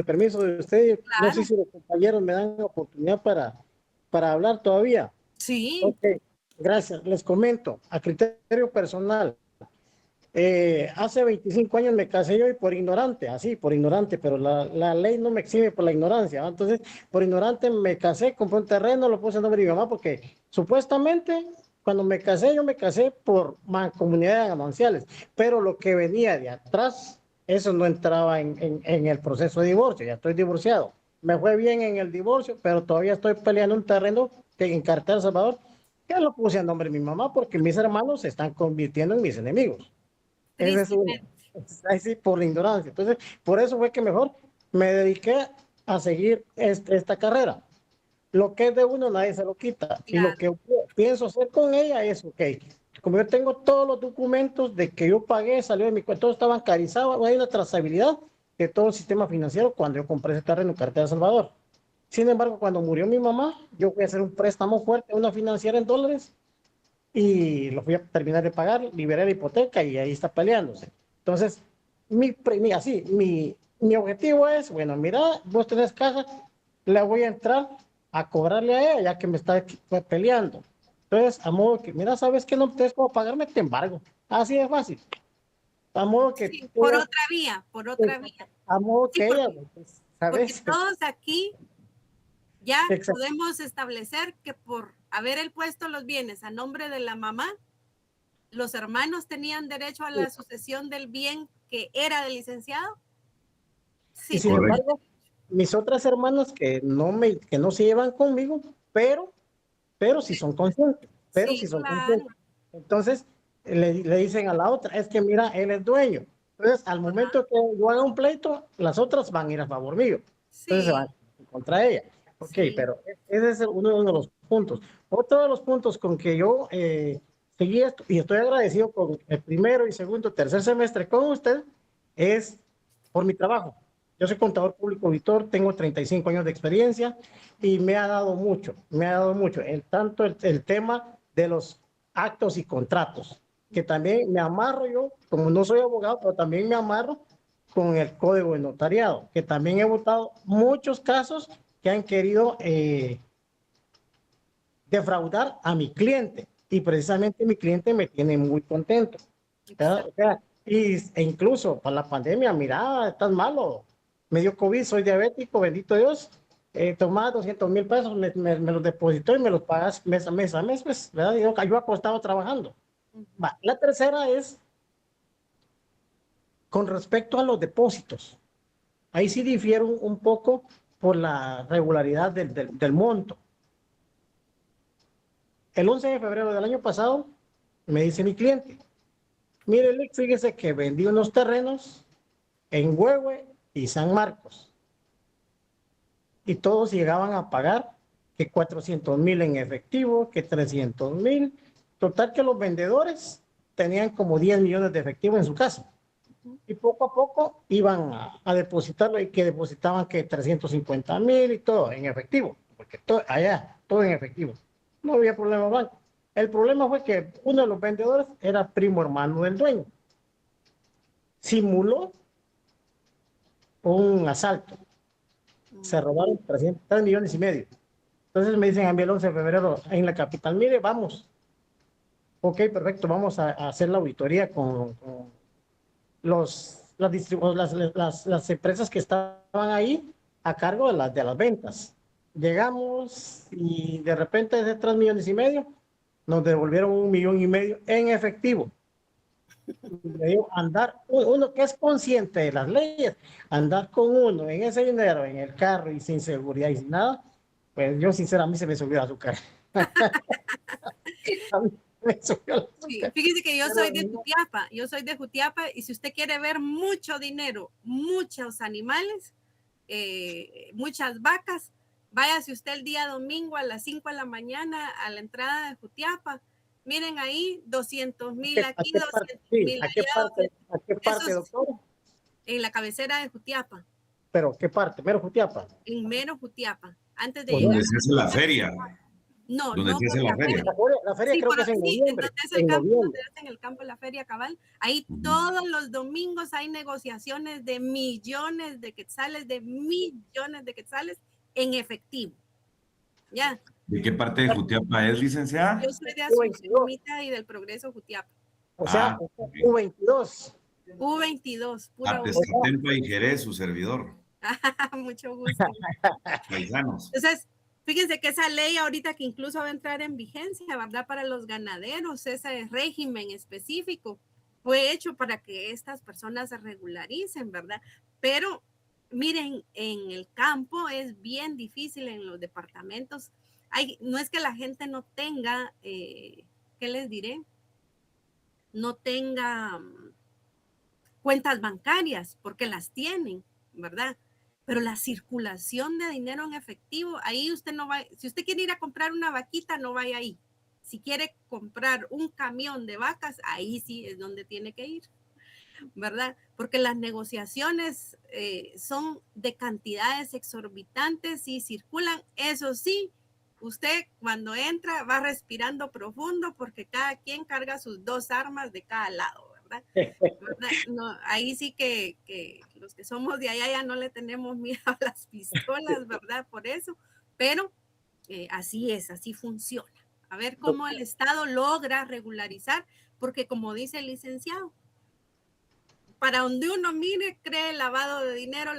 permiso de usted, Claro. no sé si los compañeros me dan oportunidad para hablar todavía. Sí. Ok, gracias. Les comento, a criterio personal, hace 25 años me casé yo y por ignorante, pero la ley no me exime por la ignorancia, ¿no? Entonces, por ignorante me casé, compré un terreno, lo puse en nombre de mi mamá porque supuestamente cuando me casé, yo me casé por mancomunidad de gananciales, pero lo que venía de atrás, eso no entraba en el proceso de divorcio, ya estoy divorciado. Me fue bien en el divorcio, pero todavía estoy peleando un terreno que en carretera El Salvador, que lo puse a nombre de mi mamá porque mis hermanos se están convirtiendo en mis enemigos. Ese es uno. Ahí sí, por la ignorancia. Entonces, por eso fue que mejor me dediqué a seguir esta carrera. Lo que es de uno nadie se lo quita. Claro. Y lo que pienso hacer con ella es, ok, como yo tengo todos los documentos de que yo pagué, salió de mi cuenta, todo está bancarizado, hay una trazabilidad de todo el sistema financiero cuando yo compré ese terreno en carretera El Salvador. Sin embargo, cuando murió mi mamá, yo fui a hacer un préstamo fuerte a una financiera en dólares y lo fui a terminar de pagar, liberé la hipoteca y ahí está peleándose. Entonces, mi objetivo es, bueno, mira, vos tenés casa, le voy a entrar a cobrarle a ella, ya que me está peleando. Entonces, a modo que, mira, ¿sabes qué? No tienes cómo pagarme, te embargo. Así de fácil. A modo que... Sí, por otra vía. A modo que ella, pues, ¿sabes? Porque todos aquí ya podemos establecer que por haber puesto los bienes a nombre de la mamá, los hermanos tenían derecho a la sucesión del bien que era del licenciado. Sí. Y sin embargo, mis otras hermanas que no se llevan conmigo, pero sí son conscientes, conscientes. Entonces, le dicen a la otra, es que mira, él es dueño. Entonces, al momento que yo haga un pleito, las otras van a ir a favor mío. Entonces, se van contra ella. Ok, pero ese es uno de los puntos. Otro de los puntos con que yo seguí esto, y estoy agradecido con el primero y segundo, tercer semestre con usted, es por mi trabajo. Yo soy contador público auditor, tengo 35 años de experiencia y me ha dado mucho, tanto el tema de los actos y contratos, que también me amarro yo, como no soy abogado, pero también me amarro con el código de notariado, que también he votado muchos casos que han querido defraudar a mi cliente, y precisamente mi cliente me tiene muy contento, ¿verdad? O sea, e incluso para la pandemia, mira, estás malo, me dio COVID, soy diabético, bendito Dios, tomaba 200,000 pesos, me los depositó y me los pagas mes a mes, pues, ¿verdad? Yo acostado trabajando. Va. La tercera es con respecto a los depósitos. Ahí sí difiero un poco por la regularidad del monto. El 11 de febrero del año pasado me dice mi cliente, mire, Lick, fíjese que vendí unos terrenos en Huehue y San Marcos, y todos llegaban a pagar que 400,000 en efectivo, que 300,000, total que los vendedores tenían como 10 millones de efectivo en su casa, y poco a poco iban a depositarlo, y que depositaban que 350,000 y todo en efectivo, porque allá todo en efectivo, no había problema blanco. El problema fue que uno de los vendedores era primo hermano del dueño, simuló un asalto, se robaron 3 millones y medio. Entonces me dicen a mí el 11 de febrero en la capital, mire, vamos, ok, perfecto, vamos a hacer la auditoría con las empresas que estaban ahí a cargo de las ventas. Llegamos y de repente de 3 millones y medio nos devolvieron 1,5 millones en efectivo. Le digo, andar, uno que es consciente de las leyes, andar con uno en ese dinero, en el carro y sin seguridad y sin nada, pues yo sinceramente se me subió el azúcar. A mí me subió el azúcar. Sí, fíjese que yo soy de Jutiapa, y si usted quiere ver mucho dinero, muchos animales, muchas vacas, váyase usted el día domingo a las 5 de la mañana a la entrada de Jutiapa. Miren ahí, 200,000 aquí, 200,000 ¿A qué parte, doctor? En la cabecera de Jutiapa. ¿Pero qué parte? ¿Mero Jutiapa? En mero Jutiapa, antes de Donde llegar. se hace la feria. No, Donde no se hace por la feria. La feria sí, creo que es en noviembre. donde es el campo, donde hacen el campo de la feria cabal. Ahí todos los domingos hay negociaciones de millones de quetzales, en efectivo. Ya. ¿De qué parte de Jutiapa es, licenciada? Yo soy de Asunción y del Progreso Jutiapa. O sea, Okay. U22. U22, pura Atezcatempa y Jerez, su servidor. Mucho gusto. Paisanos. Entonces, fíjense que esa ley ahorita que incluso va a entrar en vigencia, ¿verdad? Para los ganaderos, ese régimen específico fue hecho para que estas personas se regularicen, ¿verdad? Pero miren, en el campo es bien difícil, en los departamentos. No es que la gente no tenga, ¿qué les diré? No tenga cuentas bancarias, porque las tienen, ¿verdad? Pero la circulación de dinero en efectivo, ahí usted no va, si usted quiere ir a comprar una vaquita, no vaya ahí. Si quiere comprar un camión de vacas, ahí sí es donde tiene que ir, ¿verdad? Porque las negociaciones son de cantidades exorbitantes y circulan, eso sí, usted cuando entra va respirando profundo porque cada quien carga sus 2 armas de cada lado, ¿verdad? No, ahí sí que los que somos de allá ya no le tenemos miedo a las pistolas, ¿verdad? Por eso, pero así es, así funciona. A ver cómo el Estado logra regularizar, porque como dice el licenciado, para donde uno mire, cree lavado de dinero,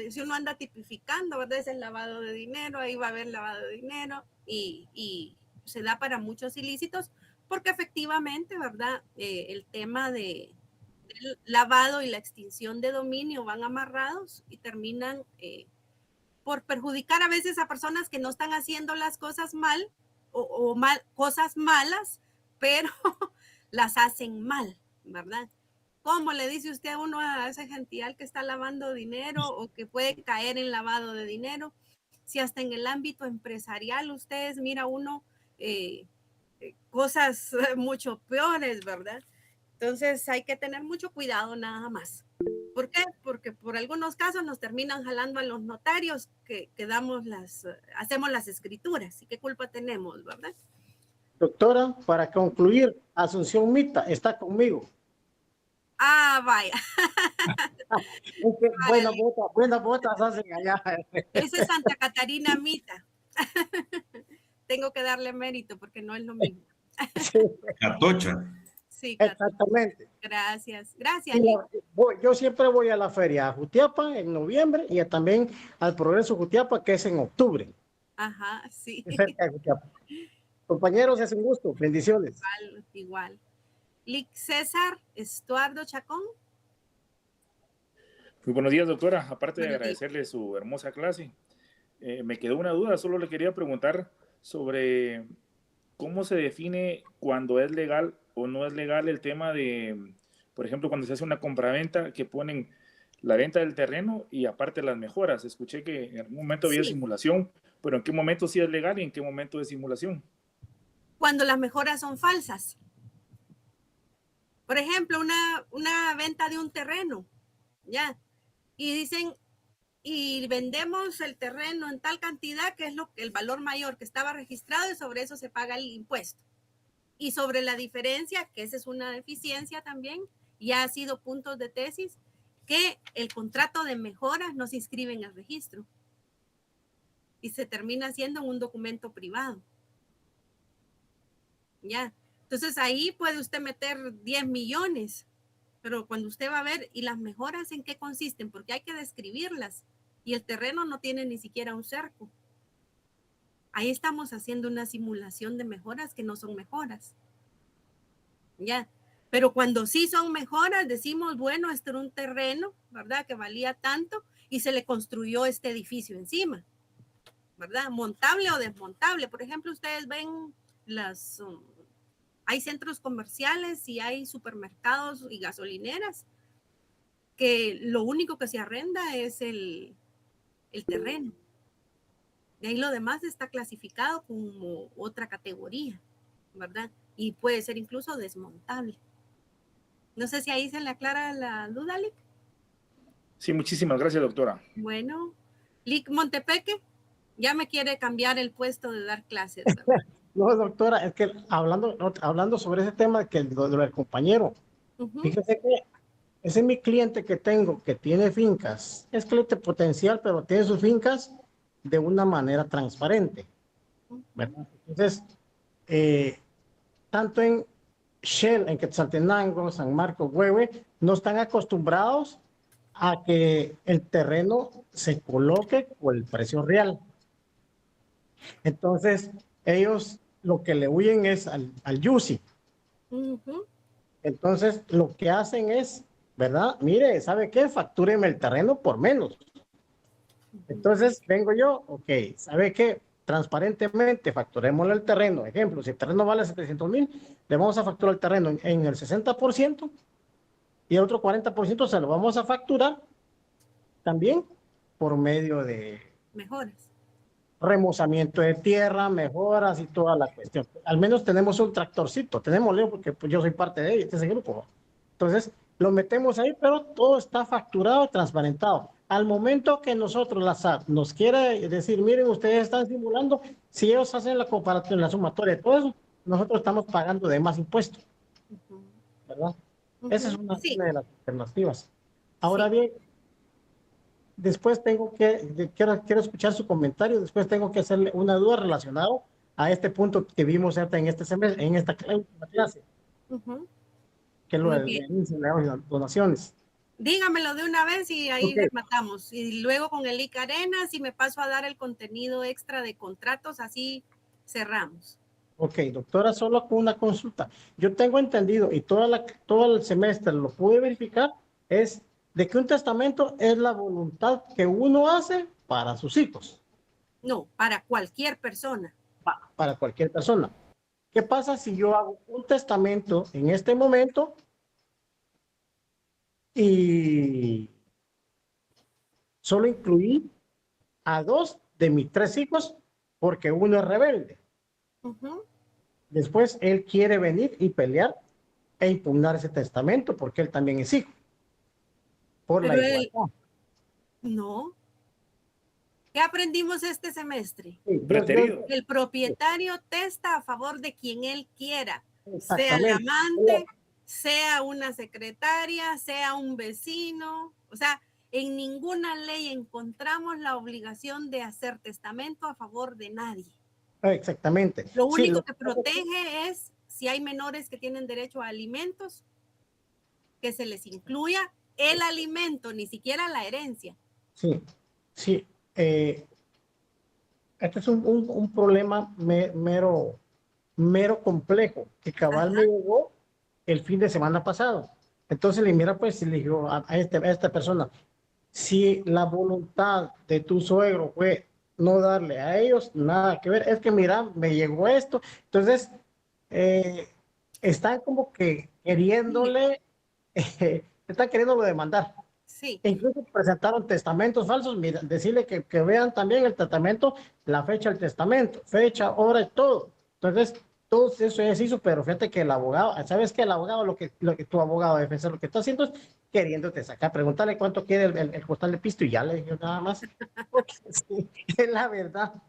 si uno anda tipificando, ¿verdad? Es el lavado de dinero, ahí va a haber lavado de dinero, y se da para muchos ilícitos, porque efectivamente, ¿verdad? El tema del lavado y la extinción de dominio van amarrados y terminan por perjudicar a veces a personas que no están haciendo las cosas mal o cosas malas, pero las hacen mal, ¿verdad? ¿Cómo le dice usted a uno a ese gentile que está lavando dinero o que puede caer en lavado de dinero? Si hasta en el ámbito empresarial ustedes mira uno cosas mucho peores, ¿verdad? Entonces hay que tener mucho cuidado nada más. ¿Por qué? Porque por algunos casos nos terminan jalando a los notarios que hacemos las escrituras. ¿Y qué culpa tenemos, verdad? Doctora, para concluir, Asunción Mita está conmigo. Ah, vaya. Buenas botas hacen allá. Esa es Santa Catarina Mita. Tengo que darle mérito porque no es lo mismo. Sí, Catocha. Sí, exactamente. gracias. Gracias, Y Lick. yo siempre voy a la feria a Jutiapa en noviembre y también al Progreso Jutiapa, que es en octubre. Ajá, sí. Cerca de Jutiapa. Compañeros, es un gusto. Bendiciones. Igual. Lick César Estuardo Chacón. Muy buenos días, doctora. Aparte de Buenos días. agradecerle su hermosa clase, me quedó una duda. Solo le quería preguntar sobre cómo se define cuando es legal o no es legal el tema de, por ejemplo, cuando se hace una compraventa que ponen la venta del terreno y aparte las mejoras. Escuché que en algún momento había Sí. simulación, pero ¿en qué momento sí es legal y en qué momento es simulación? Cuando las mejoras son falsas. Por ejemplo, una venta de un terreno, ¿ya? Y dicen, y vendemos el terreno en tal cantidad que es el valor mayor que estaba registrado y sobre eso se paga el impuesto. Y sobre la diferencia, que esa es una deficiencia también, ya ha sido puntos de tesis, que el contrato de mejoras no se inscribe en el registro y se termina haciendo en un documento privado. Ya. Entonces ahí puede usted meter 10 millones, pero cuando usted va a ver, ¿y las mejoras en qué consisten? Porque hay que describirlas y el terreno no tiene ni siquiera un cerco. Ahí estamos haciendo una simulación de mejoras que no son mejoras. Ya. Pero cuando sí son mejoras, decimos, bueno, este era un terreno, ¿verdad? Que valía tanto y se le construyó este edificio encima, ¿verdad? Montable o desmontable. Por ejemplo, ustedes ven hay centros comerciales y hay supermercados y gasolineras que lo único que se arrenda es el terreno. De ahí lo demás está clasificado como otra categoría, ¿verdad? Y puede ser incluso desmontable. No sé si ahí se le aclara la duda, Lick. Sí, muchísimas gracias, doctora. Bueno, Lick Montepeque ya me quiere cambiar el puesto de dar clases, ¿verdad? No, doctora, es que hablando sobre ese tema que lo del compañero, fíjese que ese es mi cliente que tengo, que tiene fincas, es cliente potencial, pero tiene sus fincas de una manera transparente, ¿verdad? Entonces, tanto en Shell, en Quetzaltenango, San Marcos, Huehue, no están acostumbrados a que el terreno se coloque por el precio real. Entonces, ellos lo que le huyen es al YUSI. Entonces, lo que hacen es, ¿verdad? Mire, ¿sabe qué? Factúreme el terreno por menos. Entonces, vengo yo, ok, ¿sabe qué? Transparentemente, facturémosle el terreno. Ejemplo, si el terreno vale 700,000, le vamos a facturar el terreno en el 60% y el otro 40% se lo vamos a facturar también por medio de mejoras. Remozamiento de tierra, mejoras y toda la cuestión. Al menos tenemos un tractorcito, tenemos Leo porque pues, yo soy parte de ese grupo. Entonces, lo metemos ahí, pero todo está facturado, transparentado. Al momento que nosotros, la SAT, nos quiere decir, miren, ustedes están simulando, si ellos hacen la comparación, la sumatoria de todo eso, nosotros estamos pagando de más impuestos. ¿Verdad? Esa es una de las alternativas. Ahora bien, después quiero escuchar su comentario, después tengo que hacerle una duda relacionada a este punto que vimos en este semestre, en esta clase, que es lo de las donaciones. Dígamelo de una vez y ahí rematamos. Y luego con el IC Arenas y me paso a dar el contenido extra de contratos, así cerramos. Ok, doctora, solo con una consulta. Yo tengo entendido, y todo el semestre lo pude verificar, es de que un testamento es la voluntad que uno hace para sus hijos. No, para cualquier persona. Para cualquier persona. ¿Qué pasa si yo hago un testamento en este momento y solo incluí a 2 de mis 3 hijos porque uno es rebelde? Después él quiere venir y pelear e impugnar ese testamento porque él también es hijo. Por la igualdad. No. ¿Qué aprendimos este semestre? Sí, Preterido. El propietario testa a favor de quien él quiera, sea el Exactamente. amante, sea una secretaria, sea un vecino. O sea, en ninguna ley encontramos la obligación de hacer testamento a favor de nadie. Exactamente. Lo Sí, único que protege es si hay menores que tienen derecho a alimentos, que se les incluya el alimento, ni siquiera la herencia. sí, sí. Este es un problema mero complejo que cabal me llegó el fin de semana pasado. Entonces le mira, pues, y le digo a esta persona, si la voluntad de tu suegro fue no darle a ellos nada que ver, es que mira, me llegó esto. Entonces, están como que queriéndole, están queriéndolo demandar. Sí. E incluso presentaron testamentos falsos. Mira, decirle que vean también el testamento, la fecha del testamento, fecha, hora y todo. Entonces, todo eso ya se hizo, pero fíjate que el abogado, ¿sabes qué? El abogado, lo que tu abogado de defensa lo que está haciendo es queriéndote sacar, preguntarle cuánto quiere el costal de pisto y ya le digo nada más. Porque sí, es la verdad.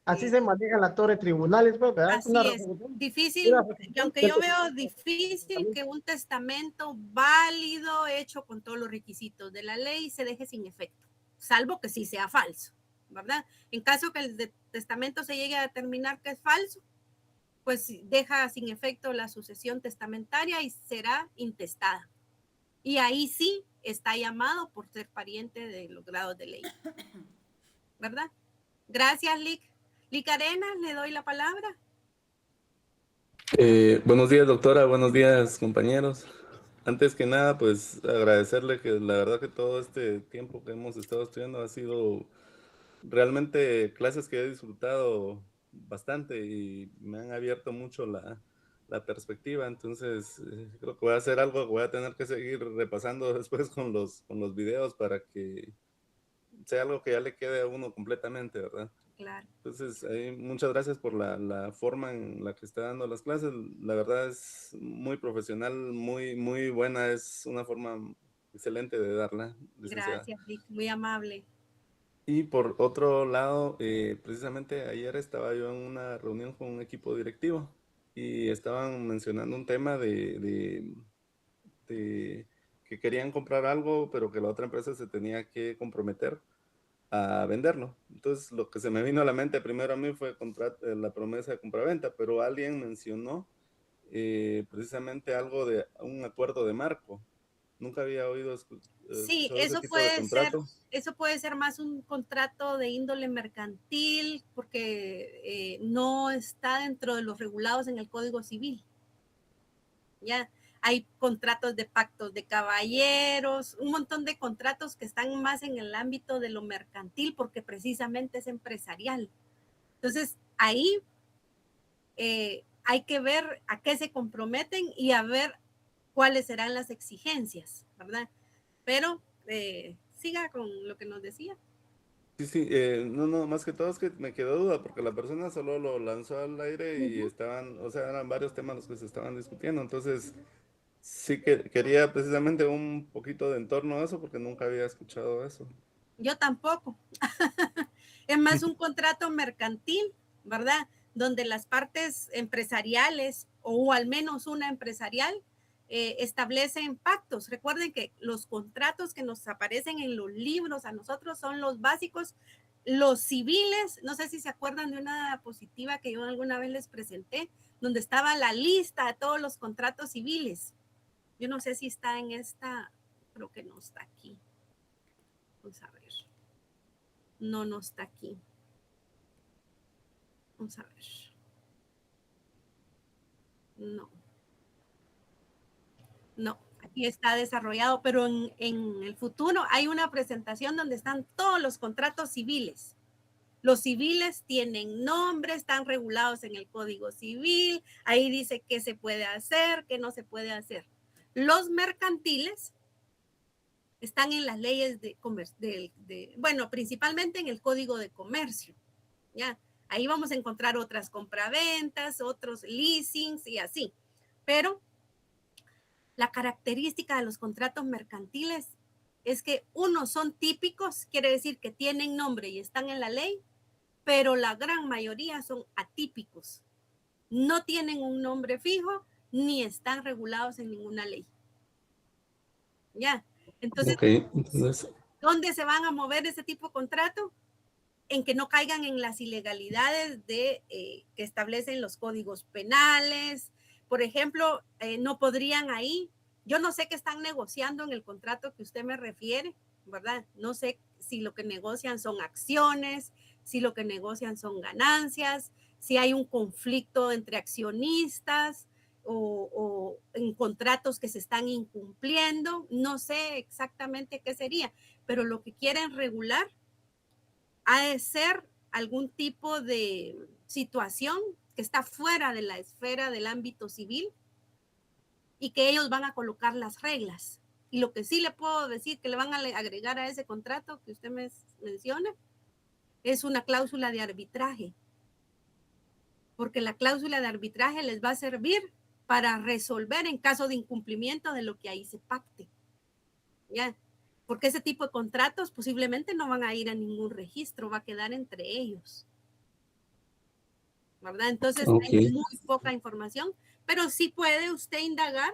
Así se maneja la torre de tribunales, pues, ¿verdad? Así es. Difícil, aunque yo veo difícil que un testamento válido, hecho con todos los requisitos de la ley, se deje sin efecto, salvo que sí sea falso, ¿verdad? En caso que el testamento se llegue a determinar que es falso, pues deja sin efecto la sucesión testamentaria y será intestada. Y ahí sí está llamado por ser pariente de los grados de ley, ¿verdad? Gracias, Lic. Lic Arenas, le doy la palabra. Buenos días, doctora. Buenos días, compañeros. Antes que nada, pues agradecerle que la verdad que todo este tiempo que hemos estado estudiando ha sido realmente clases que he disfrutado bastante y me han abierto mucho la perspectiva. Entonces, creo que voy a hacer algo que voy a tener que seguir repasando después con los videos para que sea algo que ya le quede a uno completamente, ¿verdad? Claro. Entonces, muchas gracias por la forma en la que está dando las clases. La verdad es muy profesional, muy buena. Es una forma excelente de darla, licenciada. Gracias, Lic. Muy amable. Y por otro lado, precisamente ayer estaba yo en una reunión con un equipo directivo y estaban mencionando un tema de que querían comprar algo, pero que la otra empresa se tenía que comprometer a venderlo. Entonces, lo que se me vino a la mente primero a mí fue la promesa de compraventa, pero alguien mencionó precisamente algo de un acuerdo de marco. Nunca había oído Sí, ese tipo de contrato. eso puede ser más un contrato de índole mercantil porque no está dentro de los regulados en el Código Civil. Ya hay contratos de pactos de caballeros, un montón de contratos que están más en el ámbito de lo mercantil porque precisamente es empresarial. Entonces, ahí hay que ver a qué se comprometen y a ver cuáles serán las exigencias, ¿verdad? Pero siga con lo que nos decía. Sí, no, más que todo es que me quedó duda porque la persona solo lo lanzó al aire y estaban, o sea, eran varios temas los que se estaban discutiendo. Entonces, sí que quería precisamente un poquito de entorno a eso porque nunca había escuchado eso. Yo tampoco. Es más un contrato mercantil, ¿verdad? Donde las partes empresariales o al menos una empresarial establecen pactos. Recuerden que los contratos que nos aparecen en los libros a nosotros son los básicos, los civiles. No sé si se acuerdan de una diapositiva que yo alguna vez les presenté, donde estaba la lista de todos los contratos civiles. Yo no sé si está en esta, creo que no está aquí. Vamos a ver. No está aquí. Vamos a ver. No, aquí está desarrollado, pero en el futuro hay una presentación donde están todos los contratos civiles. Los civiles tienen nombre, están regulados en el Código Civil, ahí dice qué se puede hacer, qué no se puede hacer. Los mercantiles están en las leyes de comercio, bueno, principalmente en el Código de Comercio, ¿ya? Ahí vamos a encontrar otras compraventas, otros leasings y así. Pero la característica de los contratos mercantiles es que unos son típicos, quiere decir que tienen nombre y están en la ley, pero la gran mayoría son atípicos. No tienen un nombre fijo ni están regulados en ninguna ley. ¿Ya? Entonces, Okay. Entonces, ¿dónde se van a mover ese tipo de contrato? En que no caigan en las ilegalidades que establecen los códigos penales. Por ejemplo, no podrían ahí, yo no sé qué están negociando en el contrato que usted me refiere, ¿verdad? No sé si lo que negocian son acciones, si lo que negocian son ganancias, si hay un conflicto entre accionistas o en contratos que se están incumpliendo. No sé exactamente qué sería, pero lo que quieren regular ha de ser algún tipo de situación que está fuera de la esfera del ámbito civil y que ellos van a colocar las reglas. Y lo que sí le puedo decir que le van a agregar a ese contrato que usted me menciona es una cláusula de arbitraje, porque la cláusula de arbitraje les va a servir para resolver en caso de incumplimiento de lo que ahí se pacte. ¿Ya? Porque ese tipo de contratos posiblemente no van a ir a ningún registro, va a quedar entre ellos. ¿Verdad? Entonces hay muy poca información, pero sí puede usted indagar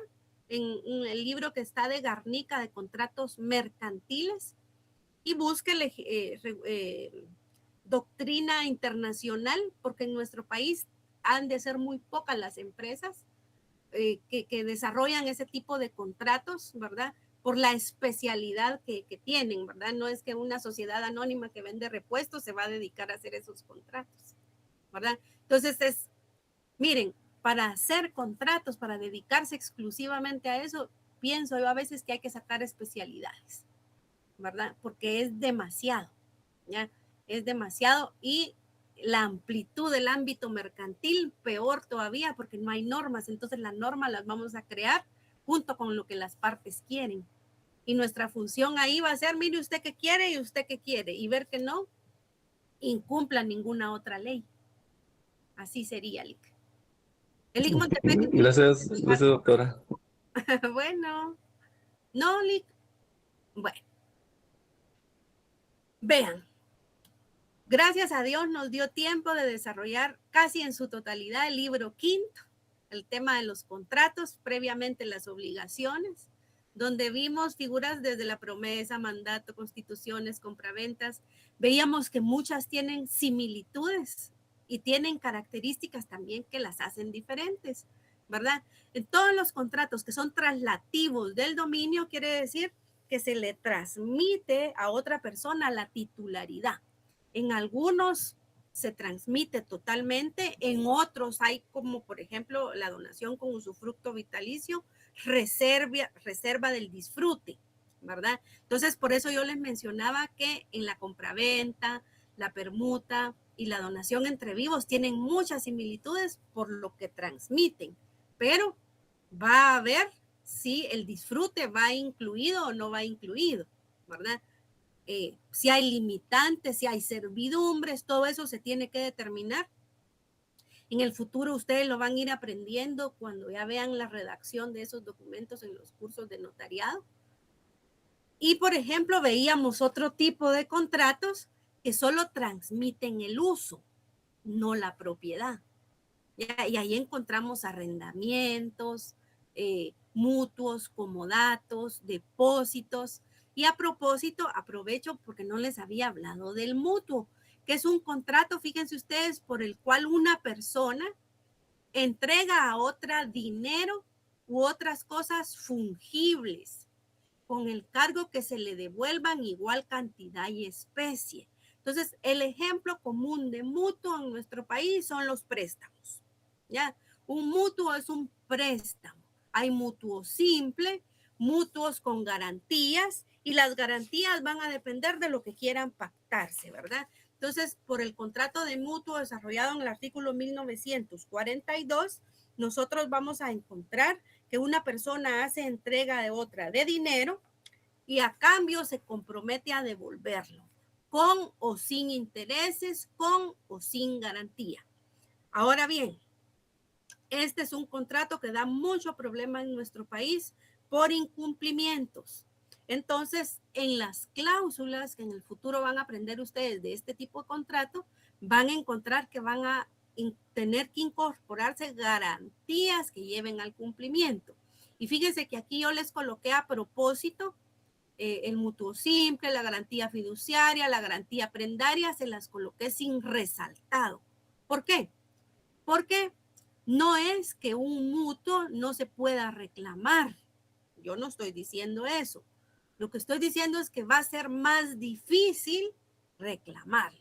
en el libro que está de Garnica de contratos mercantiles y busque doctrina internacional, porque en nuestro país han de ser muy pocas las empresas que desarrollan ese tipo de contratos, ¿verdad? Por la especialidad que tienen, ¿verdad? No es que una sociedad anónima que vende repuestos se va a dedicar a hacer esos contratos, ¿verdad? Entonces miren, para hacer contratos, para dedicarse exclusivamente a eso, pienso yo a veces que hay que sacar especialidades, ¿verdad? Porque es demasiado, ¿ya? Es demasiado y la amplitud del ámbito mercantil, peor todavía, porque no hay normas, entonces las normas las vamos a crear junto con lo que las partes quieren. Y nuestra función ahí va a ser, mire usted qué quiere y usted qué quiere, y ver que no incumpla ninguna otra ley. Así sería, Lic. El Lic Montepec. Gracias, doctora. Bueno, no, Lic. Bueno, vean. Gracias a Dios nos dio tiempo de desarrollar casi en su totalidad el libro quinto, el tema de los contratos, previamente las obligaciones, donde vimos figuras desde la promesa, mandato, constituciones, compraventas. Veíamos que muchas tienen similitudes y tienen características también que las hacen diferentes, ¿verdad? En todos los contratos que son traslativos del dominio, quiere decir que se le transmite a otra persona la titularidad. En algunos se transmite totalmente, en otros hay como por ejemplo la donación con usufructo vitalicio, reserva del disfrute, ¿verdad? Entonces por eso yo les mencionaba que en la compraventa, la permuta y la donación entre vivos tienen muchas similitudes por lo que transmiten, pero va a ver si el disfrute va incluido o no va incluido, ¿verdad? Si hay limitantes, si hay servidumbres, todo eso se tiene que determinar. En el futuro ustedes lo van a ir aprendiendo cuando ya vean la redacción de esos documentos en los cursos de notariado. Y, por ejemplo, veíamos otro tipo de contratos que solo transmiten el uso, no la propiedad. Y ahí encontramos arrendamientos, mutuos, comodatos, depósitos. Y a propósito, aprovecho porque no les había hablado del mutuo, que es un contrato, fíjense ustedes, por el cual una persona entrega a otra dinero u otras cosas fungibles, con el cargo que se le devuelvan igual cantidad y especie. Entonces, el ejemplo común de mutuo en nuestro país son los préstamos. ¿Ya? Un mutuo es un préstamo. Hay mutuo simple, mutuos con garantías, y las garantías van a depender de lo que quieran pactarse, ¿verdad? Entonces, por el contrato de mutuo desarrollado en el artículo 1942, nosotros vamos a encontrar que una persona hace entrega de otra de dinero y a cambio se compromete a devolverlo, con o sin intereses, con o sin garantía. Ahora bien, este es un contrato que da mucho problema en nuestro país por incumplimientos. Entonces, en las cláusulas que en el futuro van a aprender ustedes de este tipo de contrato, van a encontrar que van a tener que incorporarse garantías que lleven al cumplimiento. Y fíjense que aquí yo les coloqué a propósito el mutuo simple, la garantía fiduciaria, la garantía prendaria, se las coloqué sin resaltado. ¿Por qué? Porque no es que un mutuo no se pueda reclamar. Yo no estoy diciendo eso. Lo que estoy diciendo es que va a ser más difícil reclamarlo.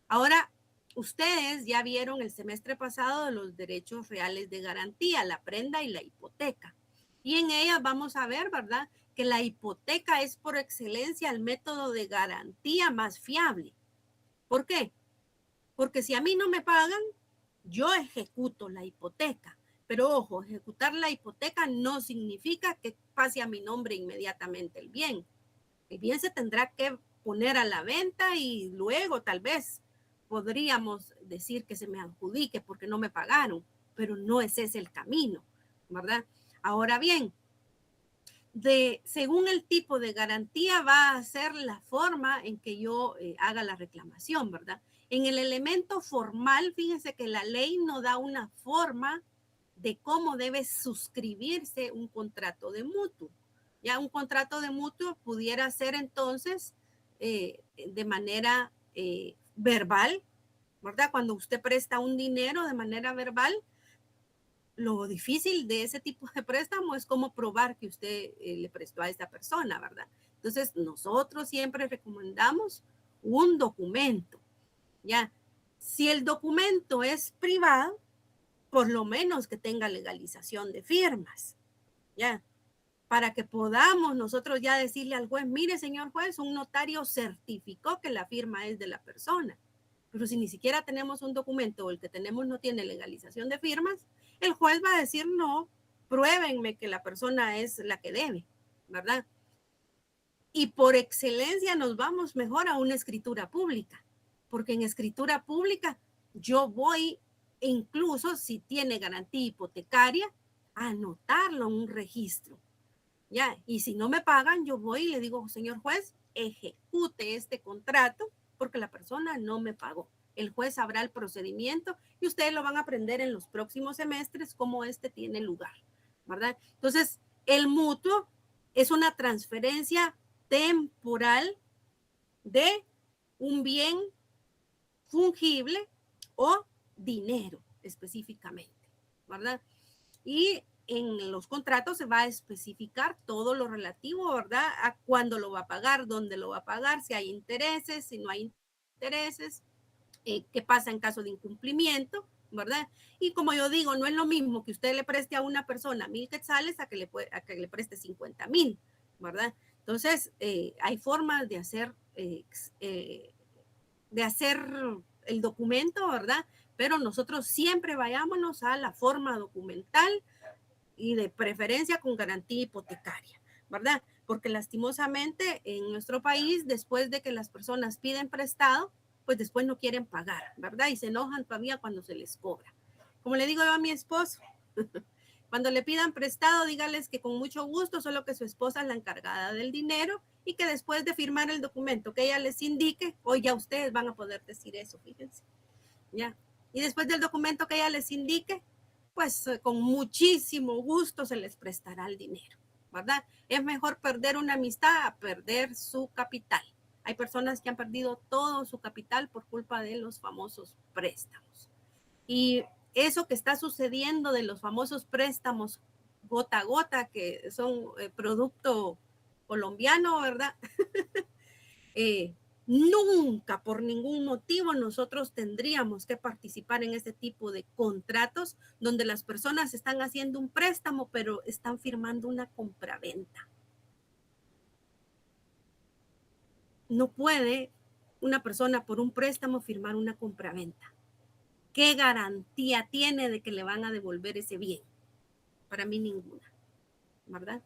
Ahora, ustedes ya vieron el semestre pasado de los derechos reales de garantía, la prenda y la hipoteca. Y en ellas vamos a ver, ¿verdad?, que la hipoteca es por excelencia el método de garantía más fiable. ¿Por qué? Porque si a mí no me pagan, yo ejecuto la hipoteca. Pero ojo, ejecutar la hipoteca no significa que pase a mi nombre inmediatamente el bien. El bien se tendrá que poner a la venta y luego tal vez podríamos decir que se me adjudique porque no me pagaron, pero no ese es el camino, ¿verdad? Ahora bien, según el tipo de garantía va a ser la forma en que yo haga la reclamación, ¿verdad? En el elemento formal, fíjense que la ley no da una forma de cómo debe suscribirse un contrato de mutuo. Ya un contrato de mutuo pudiera ser entonces de manera verbal, ¿verdad? Cuando usted presta un dinero de manera verbal, lo difícil de ese tipo de préstamo es cómo probar que usted le prestó a esta persona, ¿verdad? Entonces, nosotros siempre recomendamos un documento, ¿ya? Si el documento es privado, por lo menos que tenga legalización de firmas, ¿ya? Para que podamos nosotros ya decirle al juez, mire, señor juez, un notario certificó que la firma es de la persona. Pero si ni siquiera tenemos un documento o el que tenemos no tiene legalización de firmas, el juez va a decir, no, pruébenme que la persona es la que debe, ¿verdad? Y por excelencia nos vamos mejor a una escritura pública, porque en escritura pública yo voy, incluso si tiene garantía hipotecaria, a anotarlo en un registro, ¿ya? Y si no me pagan, yo voy y le digo, señor juez, ejecute este contrato porque la persona no me pagó. El juez sabrá el procedimiento y ustedes lo van a aprender en los próximos semestres cómo este tiene lugar, ¿verdad? Entonces, el mutuo es una transferencia temporal de un bien fungible o dinero específicamente, ¿verdad? Y en los contratos se va a especificar todo lo relativo, ¿verdad? A cuándo lo va a pagar, dónde lo va a pagar, si hay intereses, si no hay intereses, qué pasa en caso de incumplimiento, ¿verdad? Y como yo digo, no es lo mismo que usted le preste a una persona 1,000 quetzales a que le preste 50,000, ¿verdad? Entonces, hay formas de hacer el documento, ¿verdad? Pero nosotros siempre vayámonos a la forma documental y de preferencia con garantía hipotecaria, ¿verdad? Porque lastimosamente en nuestro país, después de que las personas piden prestado, pues después no quieren pagar, ¿verdad? Y se enojan todavía cuando se les cobra. Como le digo yo a mi esposo, cuando le pidan prestado, dígales que con mucho gusto, solo que su esposa es la encargada del dinero y que después de firmar el documento que ella les indique, hoy ya ustedes van a poder decir eso, fíjense, ¿ya? Y después del documento que ella les indique, pues con muchísimo gusto se les prestará el dinero, ¿verdad? Es mejor perder una amistad a perder su capital. Hay personas que han perdido todo su capital por culpa de los famosos préstamos. Y eso que está sucediendo de los famosos préstamos gota a gota, que son producto colombiano, ¿verdad? Nunca, por ningún motivo, nosotros tendríamos que participar en este tipo de contratos donde las personas están haciendo un préstamo, pero están firmando una compraventa. No puede una persona por un préstamo firmar una compraventa. ¿Qué garantía tiene de que le van a devolver ese bien? Para mí ninguna, ¿verdad?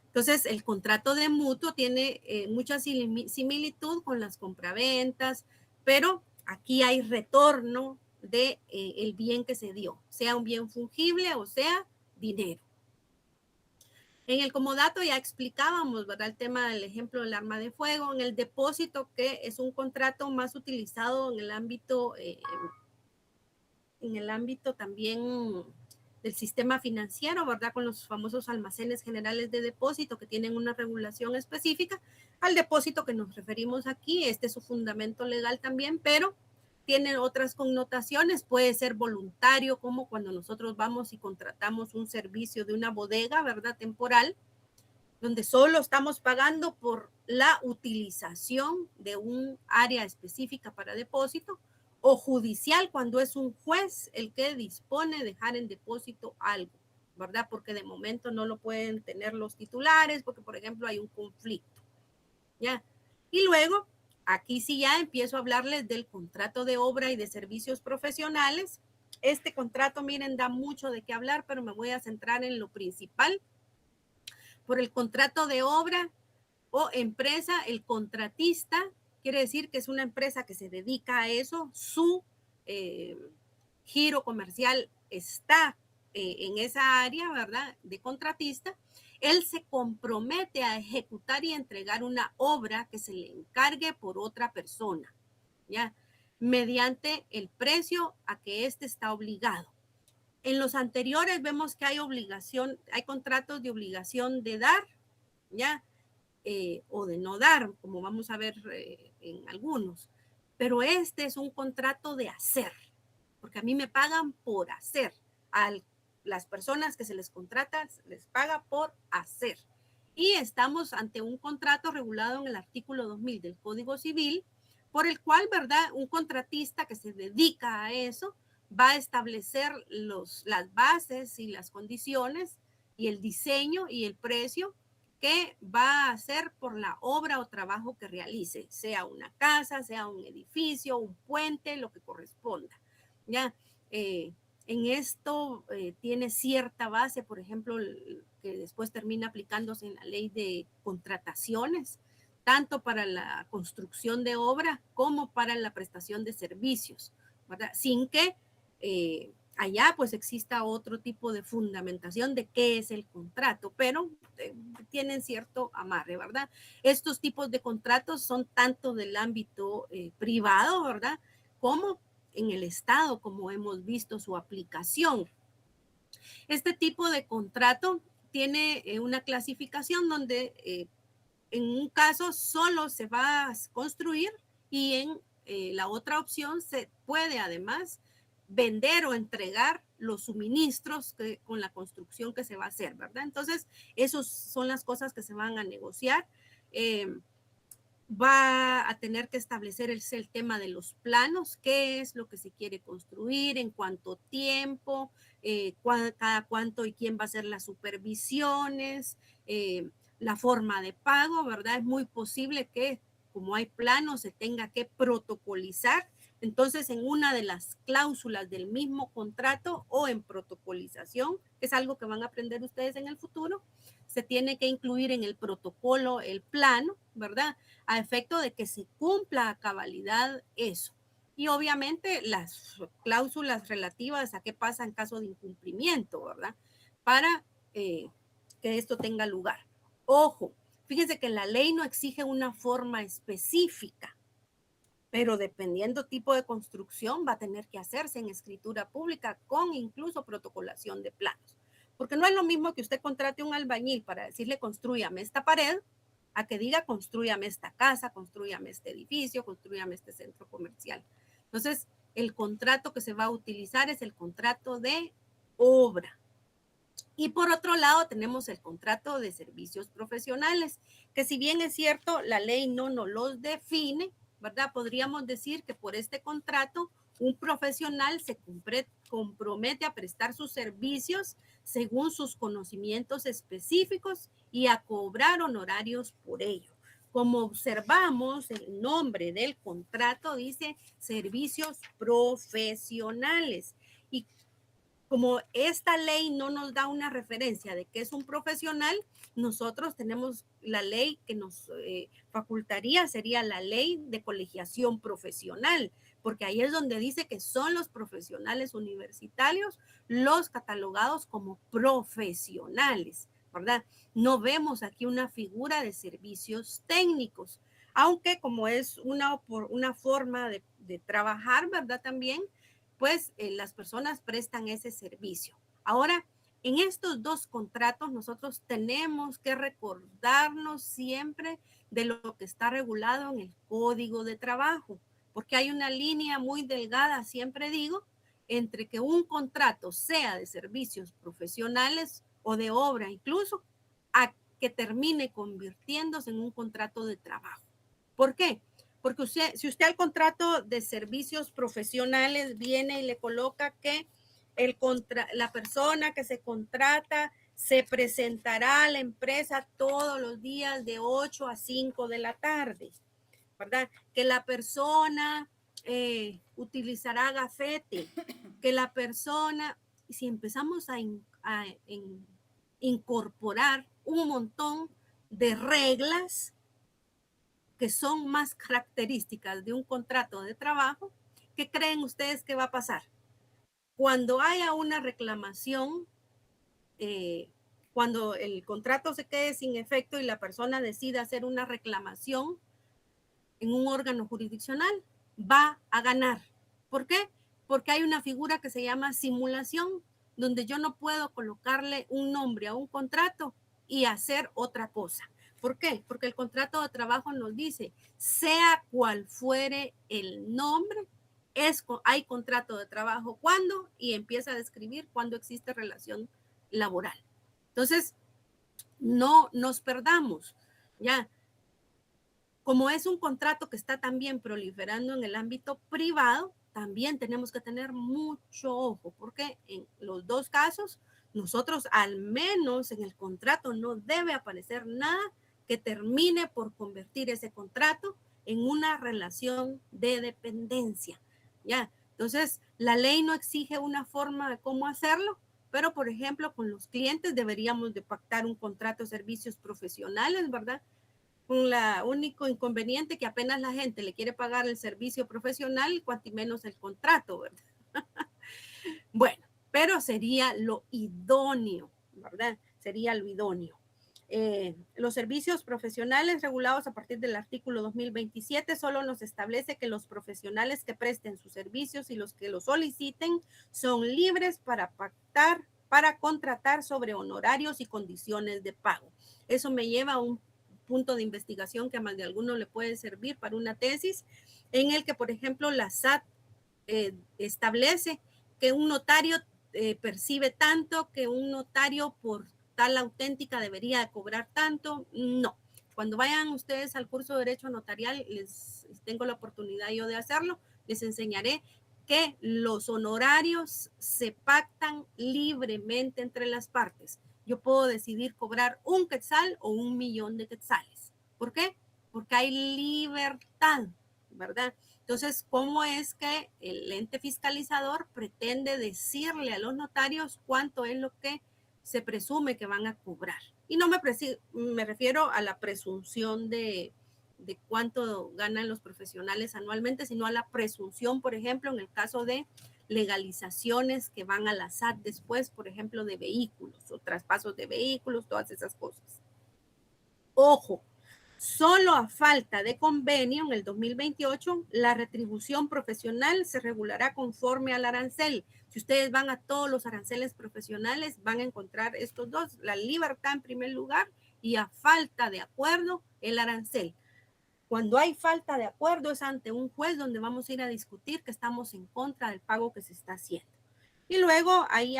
Entonces, el contrato de mutuo tiene mucha similitud con las compraventas, pero aquí hay retorno de el bien que se dio, sea un bien fungible o sea dinero. En el comodato ya explicábamos, ¿verdad? El tema del ejemplo del arma de fuego, en el depósito, que es un contrato más utilizado en el ámbito también del sistema financiero, ¿verdad? Con los famosos almacenes generales de depósito que tienen una regulación específica. Al depósito que nos referimos aquí, este es su fundamento legal también, pero tiene otras connotaciones, puede ser voluntario, como cuando nosotros vamos y contratamos un servicio de una bodega, ¿verdad? Temporal, donde solo estamos pagando por la utilización de un área específica para depósito, o judicial, cuando es un juez el que dispone de dejar en depósito algo, ¿verdad? Porque de momento no lo pueden tener los titulares, porque por ejemplo hay un conflicto, ¿ya? Y luego, aquí sí ya empiezo a hablarles del contrato de obra y de servicios profesionales. Este contrato, miren, da mucho de qué hablar, pero me voy a centrar en lo principal. Por el contrato de obra o empresa, el contratista quiere decir que es una empresa que se dedica a eso, su giro comercial está en esa área, ¿verdad? De contratista. Él se compromete a ejecutar y entregar una obra que se le encargue por otra persona, ¿ya? Mediante el precio a que éste está obligado. En los anteriores vemos que hay contratos de obligación de dar, ¿ya? O de no dar, como vamos a ver en algunos. Pero este es un contrato de hacer, porque a mí me pagan por hacer. A las personas que se les contrata, se les paga por hacer. Y estamos ante un contrato regulado en el artículo 2000 del Código Civil, por el cual, ¿verdad?, un contratista que se dedica a eso va a establecer las bases y las condiciones y el diseño y el precio que va a hacer por la obra o trabajo que realice, sea una casa, sea un edificio, un puente, lo que corresponda. Ya, en esto tiene cierta base, por ejemplo, que después termina aplicándose en la ley de contrataciones, tanto para la construcción de obra como para la prestación de servicios, ¿verdad? Sin que allá pues exista otro tipo de fundamentación de qué es el contrato, pero tienen cierto amarre, ¿verdad? Estos tipos de contratos son tanto del ámbito privado, ¿verdad?, como en el Estado, como hemos visto su aplicación. Este tipo de contrato tiene una clasificación donde en un caso solo se va a construir y en la otra opción se puede además vender o entregar los suministros con la construcción que se va a hacer, ¿verdad? Entonces, esas son las cosas que se van a negociar. Va a tener que establecer el tema de los planos, qué es lo que se quiere construir, en cuánto tiempo, cada cuánto y quién va a hacer las supervisiones, la forma de pago, ¿verdad? Es muy posible que, como hay planos, se tenga que protocolizar. Entonces, en una de las cláusulas del mismo contrato o en protocolización, que es algo que van a aprender ustedes en el futuro, se tiene que incluir en el protocolo el plano, ¿verdad?, a efecto de que se cumpla a cabalidad eso. Y obviamente las cláusulas relativas a qué pasa en caso de incumplimiento, ¿verdad?, para que esto tenga lugar. Ojo, fíjense que la ley no exige una forma específica, pero dependiendo tipo de construcción va a tener que hacerse en escritura pública con incluso protocolación de planos. Porque no es lo mismo que usted contrate un albañil para decirle constrúyame esta pared, a que diga constrúyame esta casa, constrúyame este edificio, constrúyame este centro comercial. Entonces, el contrato que se va a utilizar es el contrato de obra. Y por otro lado tenemos el contrato de servicios profesionales, que si bien es cierto, la ley no nos los define, ¿verdad? Podríamos decir que por este contrato un profesional se compromete a prestar sus servicios según sus conocimientos específicos y a cobrar honorarios por ello. Como observamos, el nombre del contrato dice servicios profesionales. Y como esta ley no nos da una referencia de qué es un profesional, nosotros tenemos la ley que nos facultaría, sería la ley de colegiación profesional, porque ahí es donde dice que son los profesionales universitarios los catalogados como profesionales, ¿verdad? No vemos aquí una figura de servicios técnicos, aunque como es una forma de trabajar, ¿verdad? También, pues las personas prestan ese servicio. Ahora, en estos dos contratos nosotros tenemos que recordarnos siempre de lo que está regulado en el Código de Trabajo, porque hay una línea muy delgada, siempre digo, entre que un contrato sea de servicios profesionales o de obra incluso, a que termine convirtiéndose en un contrato de trabajo. ¿Por qué? Porque si usted al contrato de servicios profesionales viene y le coloca que la persona que se contrata se presentará a la empresa todos los días de 8 a 5 de la tarde, ¿verdad? Que la persona utilizará gafete, que la persona, si empezamos a incorporar un montón de reglas que son más características de un contrato de trabajo, ¿qué creen ustedes que va a pasar? Cuando haya una reclamación, cuando el contrato se quede sin efecto y la persona decida hacer una reclamación en un órgano jurisdiccional, va a ganar. ¿Por qué? Porque hay una figura que se llama simulación, donde yo no puedo colocarle un nombre a un contrato y hacer otra cosa. ¿Por qué? Porque el contrato de trabajo nos dice, sea cual fuere el nombre, hay contrato de trabajo cuando, y empieza a describir cuando existe relación laboral. Entonces, no nos perdamos, ya. Como es un contrato que está también proliferando en el ámbito privado, también tenemos que tener mucho ojo, porque en los dos casos, nosotros al menos en el contrato no debe aparecer nada que termine por convertir ese contrato en una relación de dependencia. ¿Ya? Entonces, la ley no exige una forma de cómo hacerlo, pero por ejemplo, con los clientes deberíamos de pactar un contrato de servicios profesionales, ¿verdad? Con la único inconveniente que apenas la gente le quiere pagar el servicio profesional, cuanto menos el contrato, ¿verdad? Bueno, pero sería lo idóneo, ¿verdad? Sería lo idóneo. Los servicios profesionales regulados a partir del artículo 2027 solo nos establece que los profesionales que presten sus servicios y los que los soliciten son libres para pactar, para contratar sobre honorarios y condiciones de pago. Eso me lleva a un punto de investigación que a más de alguno le puede servir para una tesis, en el que, por ejemplo, la SAT establece que un notario percibe tanto, que un notario por tal auténtica debería cobrar tanto. No. Cuando vayan ustedes al curso de Derecho Notarial, les tengo la oportunidad yo de hacerlo, les enseñaré que los honorarios se pactan libremente entre las partes. Yo puedo decidir cobrar un quetzal o 1,000,000 de quetzales. ¿Por qué? Porque hay libertad, ¿verdad? Entonces, ¿cómo es que el ente fiscalizador pretende decirle a los notarios cuánto es lo que se presume que van a cobrar? Y no me refiero a la presunción de cuánto ganan los profesionales anualmente, sino a la presunción, por ejemplo, en el caso de legalizaciones que van a la SAT después, por ejemplo, de vehículos o traspasos de vehículos, todas esas cosas. Ojo, solo a falta de convenio en el 2028, la retribución profesional se regulará conforme al arancel. Si ustedes van a todos los aranceles profesionales, van a encontrar estos dos, la libertad en primer lugar y a falta de acuerdo, el arancel. Cuando hay falta de acuerdo es ante un juez donde vamos a ir a discutir que estamos en contra del pago que se está haciendo. Y luego ahí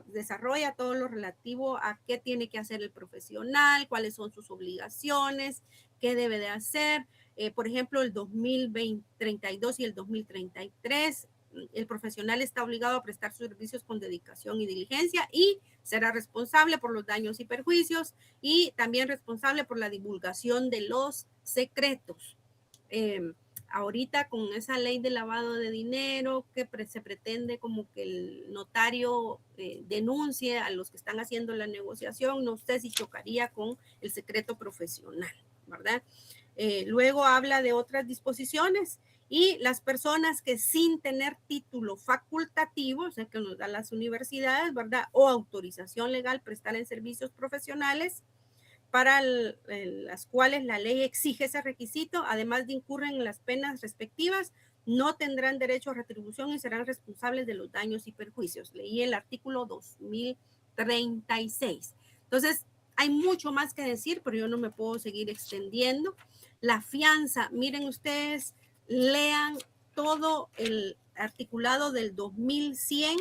desarrolla todo lo relativo a qué tiene que hacer el profesional, cuáles son sus obligaciones, qué debe de hacer. Por ejemplo, el 2032 y el 2033, el profesional está obligado a prestar sus servicios con dedicación y diligencia y será responsable por los daños y perjuicios y también responsable por la divulgación de los secretos. Ahorita con esa ley de lavado de dinero que se pretende como que el notario denuncie a los que están haciendo la negociación, no sé si chocaría con el secreto profesional, ¿verdad? Luego habla de otras disposiciones Y las personas que sin tener título facultativo, o sea, que nos dan las universidades, ¿verdad? O autorización legal prestar en servicios profesionales, para las cuales la ley exige ese requisito, además de incurren en las penas respectivas, no tendrán derecho a retribución y serán responsables de los daños y perjuicios. Leí el artículo 2036. Entonces, hay mucho más que decir, pero yo no me puedo seguir extendiendo. La fianza, miren ustedes, lean todo el articulado del 2100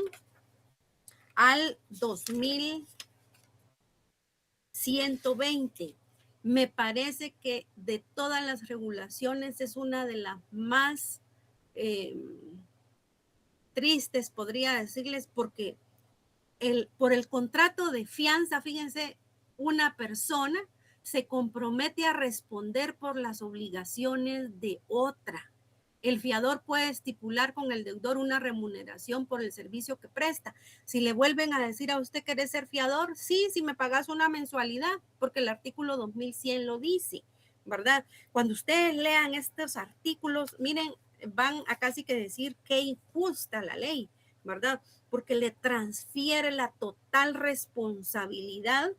al 2120. Me parece que de todas las regulaciones es una de las más tristes, podría decirles, porque por el contrato de fianza, fíjense, una persona se compromete a responder por las obligaciones de otra. El fiador puede estipular con el deudor una remuneración por el servicio que presta. Si le vuelven a decir a usted que eres ser fiador, sí, si me pagas una mensualidad, porque el artículo 2100 lo dice, ¿verdad? Cuando ustedes lean estos artículos, miren, van a casi que decir qué injusta la ley, ¿verdad? Porque le transfiere la total responsabilidad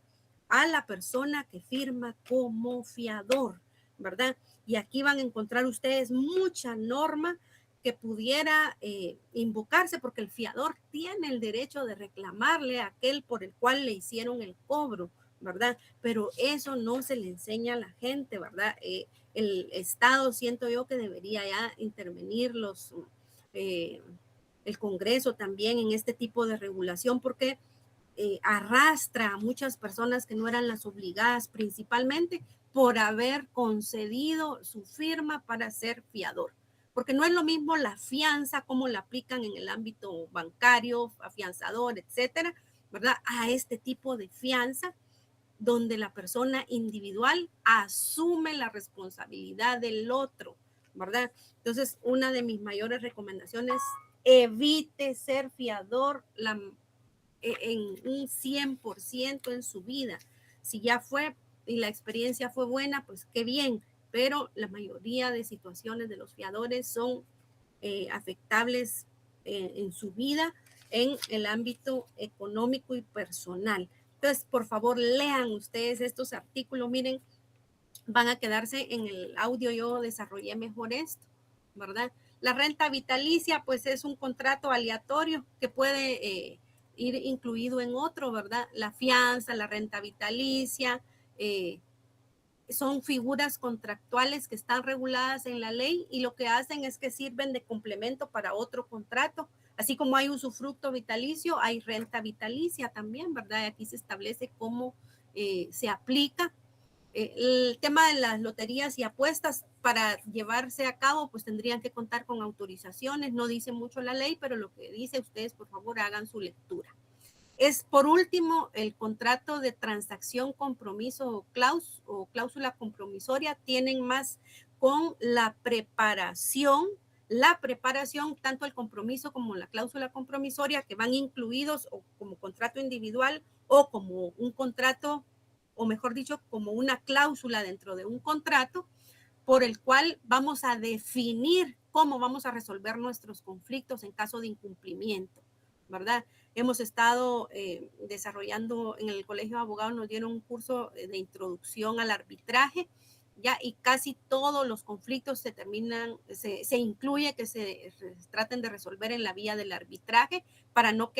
a la persona que firma como fiador, ¿verdad? Y aquí van a encontrar ustedes mucha norma que pudiera invocarse, porque el fiador tiene el derecho de reclamarle a aquel por el cual le hicieron el cobro, ¿verdad? Pero eso no se le enseña a la gente, ¿verdad? El Estado, siento yo que debería ya intervenir el Congreso también en este tipo de regulación, porque arrastra a muchas personas que no eran las obligadas, principalmente por haber concedido su firma para ser fiador. Porque no es lo mismo la fianza, como la aplican en el ámbito bancario, afianzador, etcétera, ¿verdad? A este tipo de fianza, donde la persona individual asume la responsabilidad del otro, ¿verdad? Entonces, una de mis mayores recomendaciones, evite ser fiador en un 100% en su vida. Si ya fue y la experiencia fue buena, pues qué bien, pero la mayoría de situaciones de los fiadores son afectables en su vida, en el ámbito económico y personal. Entonces, por favor, lean ustedes estos artículos. Miren, van a quedarse en el audio, yo desarrollé mejor esto, ¿verdad? La renta vitalicia, pues es un contrato aleatorio que puede ir incluido en otro, ¿verdad? La fianza, la renta vitalicia, son figuras contractuales que están reguladas en la ley y lo que hacen es que sirven de complemento para otro contrato. Así como hay usufructo vitalicio, hay renta vitalicia también, ¿verdad? Y aquí se establece cómo se aplica. El tema de las loterías y apuestas para llevarse a cabo, pues tendrían que contar con autorizaciones. No dice mucho la ley, pero lo que dice, ustedes por favor hagan su lectura. Es por último el contrato de transacción, compromiso o cláusula compromisoria, tienen más con la preparación, tanto el compromiso como la cláusula compromisoria, que van incluidos o como contrato individual o como un contrato, o mejor dicho, como una cláusula dentro de un contrato, por el cual vamos a definir cómo vamos a resolver nuestros conflictos en caso de incumplimiento, ¿verdad? Hemos estado desarrollando en el Colegio de Abogados, nos dieron un curso de introducción al arbitraje, ya, y casi todos los conflictos se incluye que se traten de resolver en la vía del arbitraje para no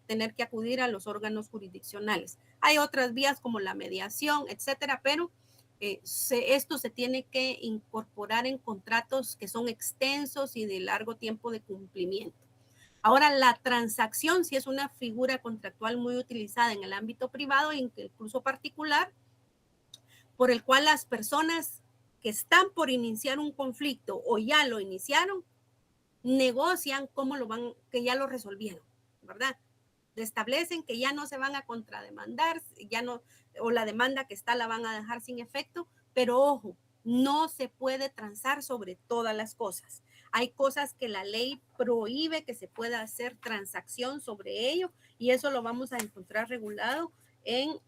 tener que acudir a los órganos jurisdiccionales. Hay otras vías como la mediación, etcétera, pero esto se tiene que incorporar en contratos que son extensos y de largo tiempo de cumplimiento. Ahora, la transacción sí es una figura contractual muy utilizada en el ámbito privado e incluso particular, por el cual las personas que están por iniciar un conflicto o ya lo iniciaron, negocian que ya lo resolvieron, ¿verdad? Establecen que ya no se van a contrademandar, o la demanda que está la van a dejar sin efecto, pero ojo, no se puede transar sobre todas las cosas. Hay cosas que la ley prohíbe que se pueda hacer transacción sobre ello, y eso lo vamos a encontrar regulado en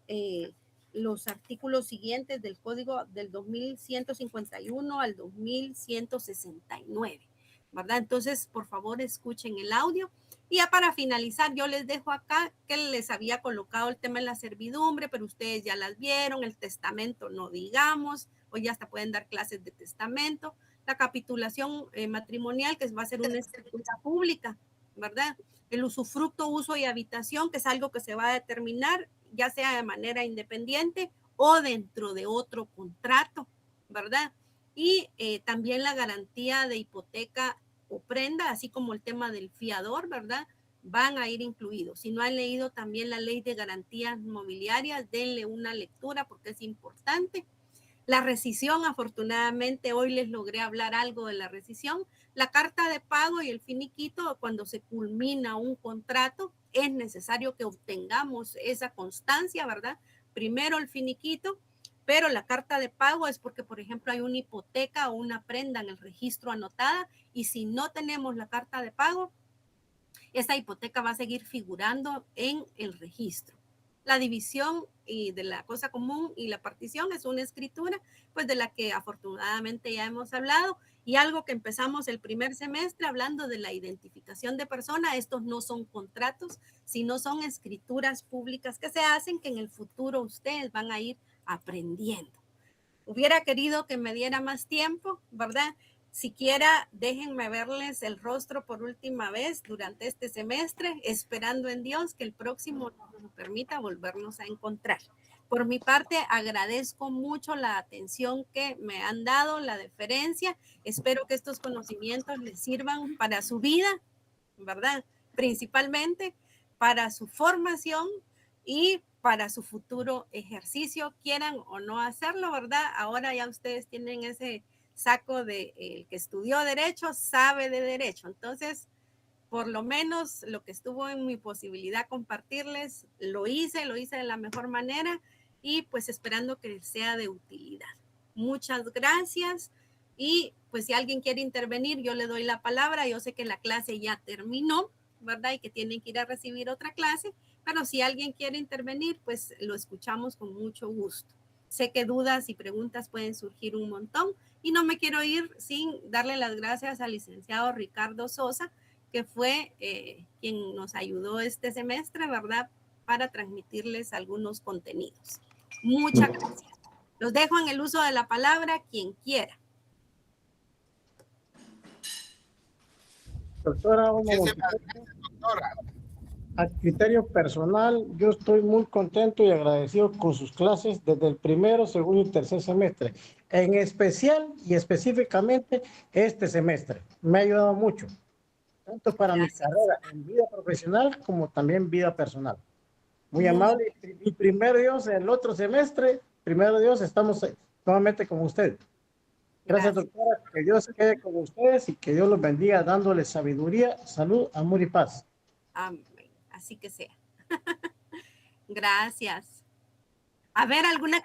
los artículos siguientes del Código del 2151 al 2169. ¿verdad? Entonces, por favor, escuchen el audio. Y ya para finalizar, yo les dejo acá que les había colocado el tema de la servidumbre, pero ustedes ya las vieron, el testamento no digamos, hoy ya hasta pueden dar clases de testamento, la capitulación matrimonial, que va a ser una escritura pública, ¿verdad? El usufructo, uso y habitación, que es algo que se va a determinar, ya sea de manera independiente o dentro de otro contrato, ¿verdad? Y también la garantía de hipoteca o prenda, así como el tema del fiador, ¿verdad? Van a ir incluidos. Si no han leído también la ley de garantías mobiliarias, denle una lectura porque es importante. La rescisión, afortunadamente hoy les logré hablar algo de la rescisión. La carta de pago y el finiquito, cuando se culmina un contrato, es necesario que obtengamos esa constancia, ¿verdad? Primero el finiquito, pero la carta de pago es porque, por ejemplo, hay una hipoteca o una prenda en el registro anotada y si no tenemos la carta de pago, esa hipoteca va a seguir figurando en el registro. La división y de la cosa común y la partición es una escritura, pues de la que afortunadamente ya hemos hablado, y algo que empezamos el primer semestre hablando de la identificación de persona. Estos no son contratos, sino son escrituras públicas que se hacen, que en el futuro ustedes van a ir aprendiendo. Hubiera querido que me diera más tiempo, ¿verdad? Siquiera déjenme verles el rostro por última vez durante este semestre, esperando en Dios que el próximo nos permita volvernos a encontrar. Por mi parte, agradezco mucho la atención que me han dado, la deferencia. Espero que estos conocimientos les sirvan para su vida, ¿verdad? Principalmente para su formación y para su futuro ejercicio, quieran o no hacerlo, ¿verdad? Ahora ya ustedes tienen ese saco de el que estudió derecho, sabe de derecho. Entonces, por lo menos lo que estuvo en mi posibilidad compartirles, lo hice de la mejor manera y pues esperando que sea de utilidad. Muchas gracias y pues si alguien quiere intervenir, yo le doy la palabra. Yo sé que la clase ya terminó, ¿verdad? Y que tienen que ir a recibir otra clase, pero si alguien quiere intervenir, pues lo escuchamos con mucho gusto. Sé que dudas y preguntas pueden surgir un montón y no me quiero ir sin darle las gracias al licenciado Ricardo Sosa, que fue quien nos ayudó este semestre, ¿verdad? Para transmitirles algunos contenidos. Muchas gracias. Los dejo en el uso de la palabra, quien quiera. Doctora, a criterio personal, yo estoy muy contento y agradecido con sus clases desde el primero, segundo y tercer semestre. En especial y específicamente este semestre. Me ha ayudado mucho, tanto para mi carrera en vida profesional como también vida personal. Muy amable. Y primero Dios, el otro semestre, primero Dios, estamos nuevamente con ustedes. Gracias, doctora. Que Dios se quede con ustedes y que Dios los bendiga dándoles sabiduría, salud, amor y paz. Amén. Así que sea. Gracias. A ver, ¿alguna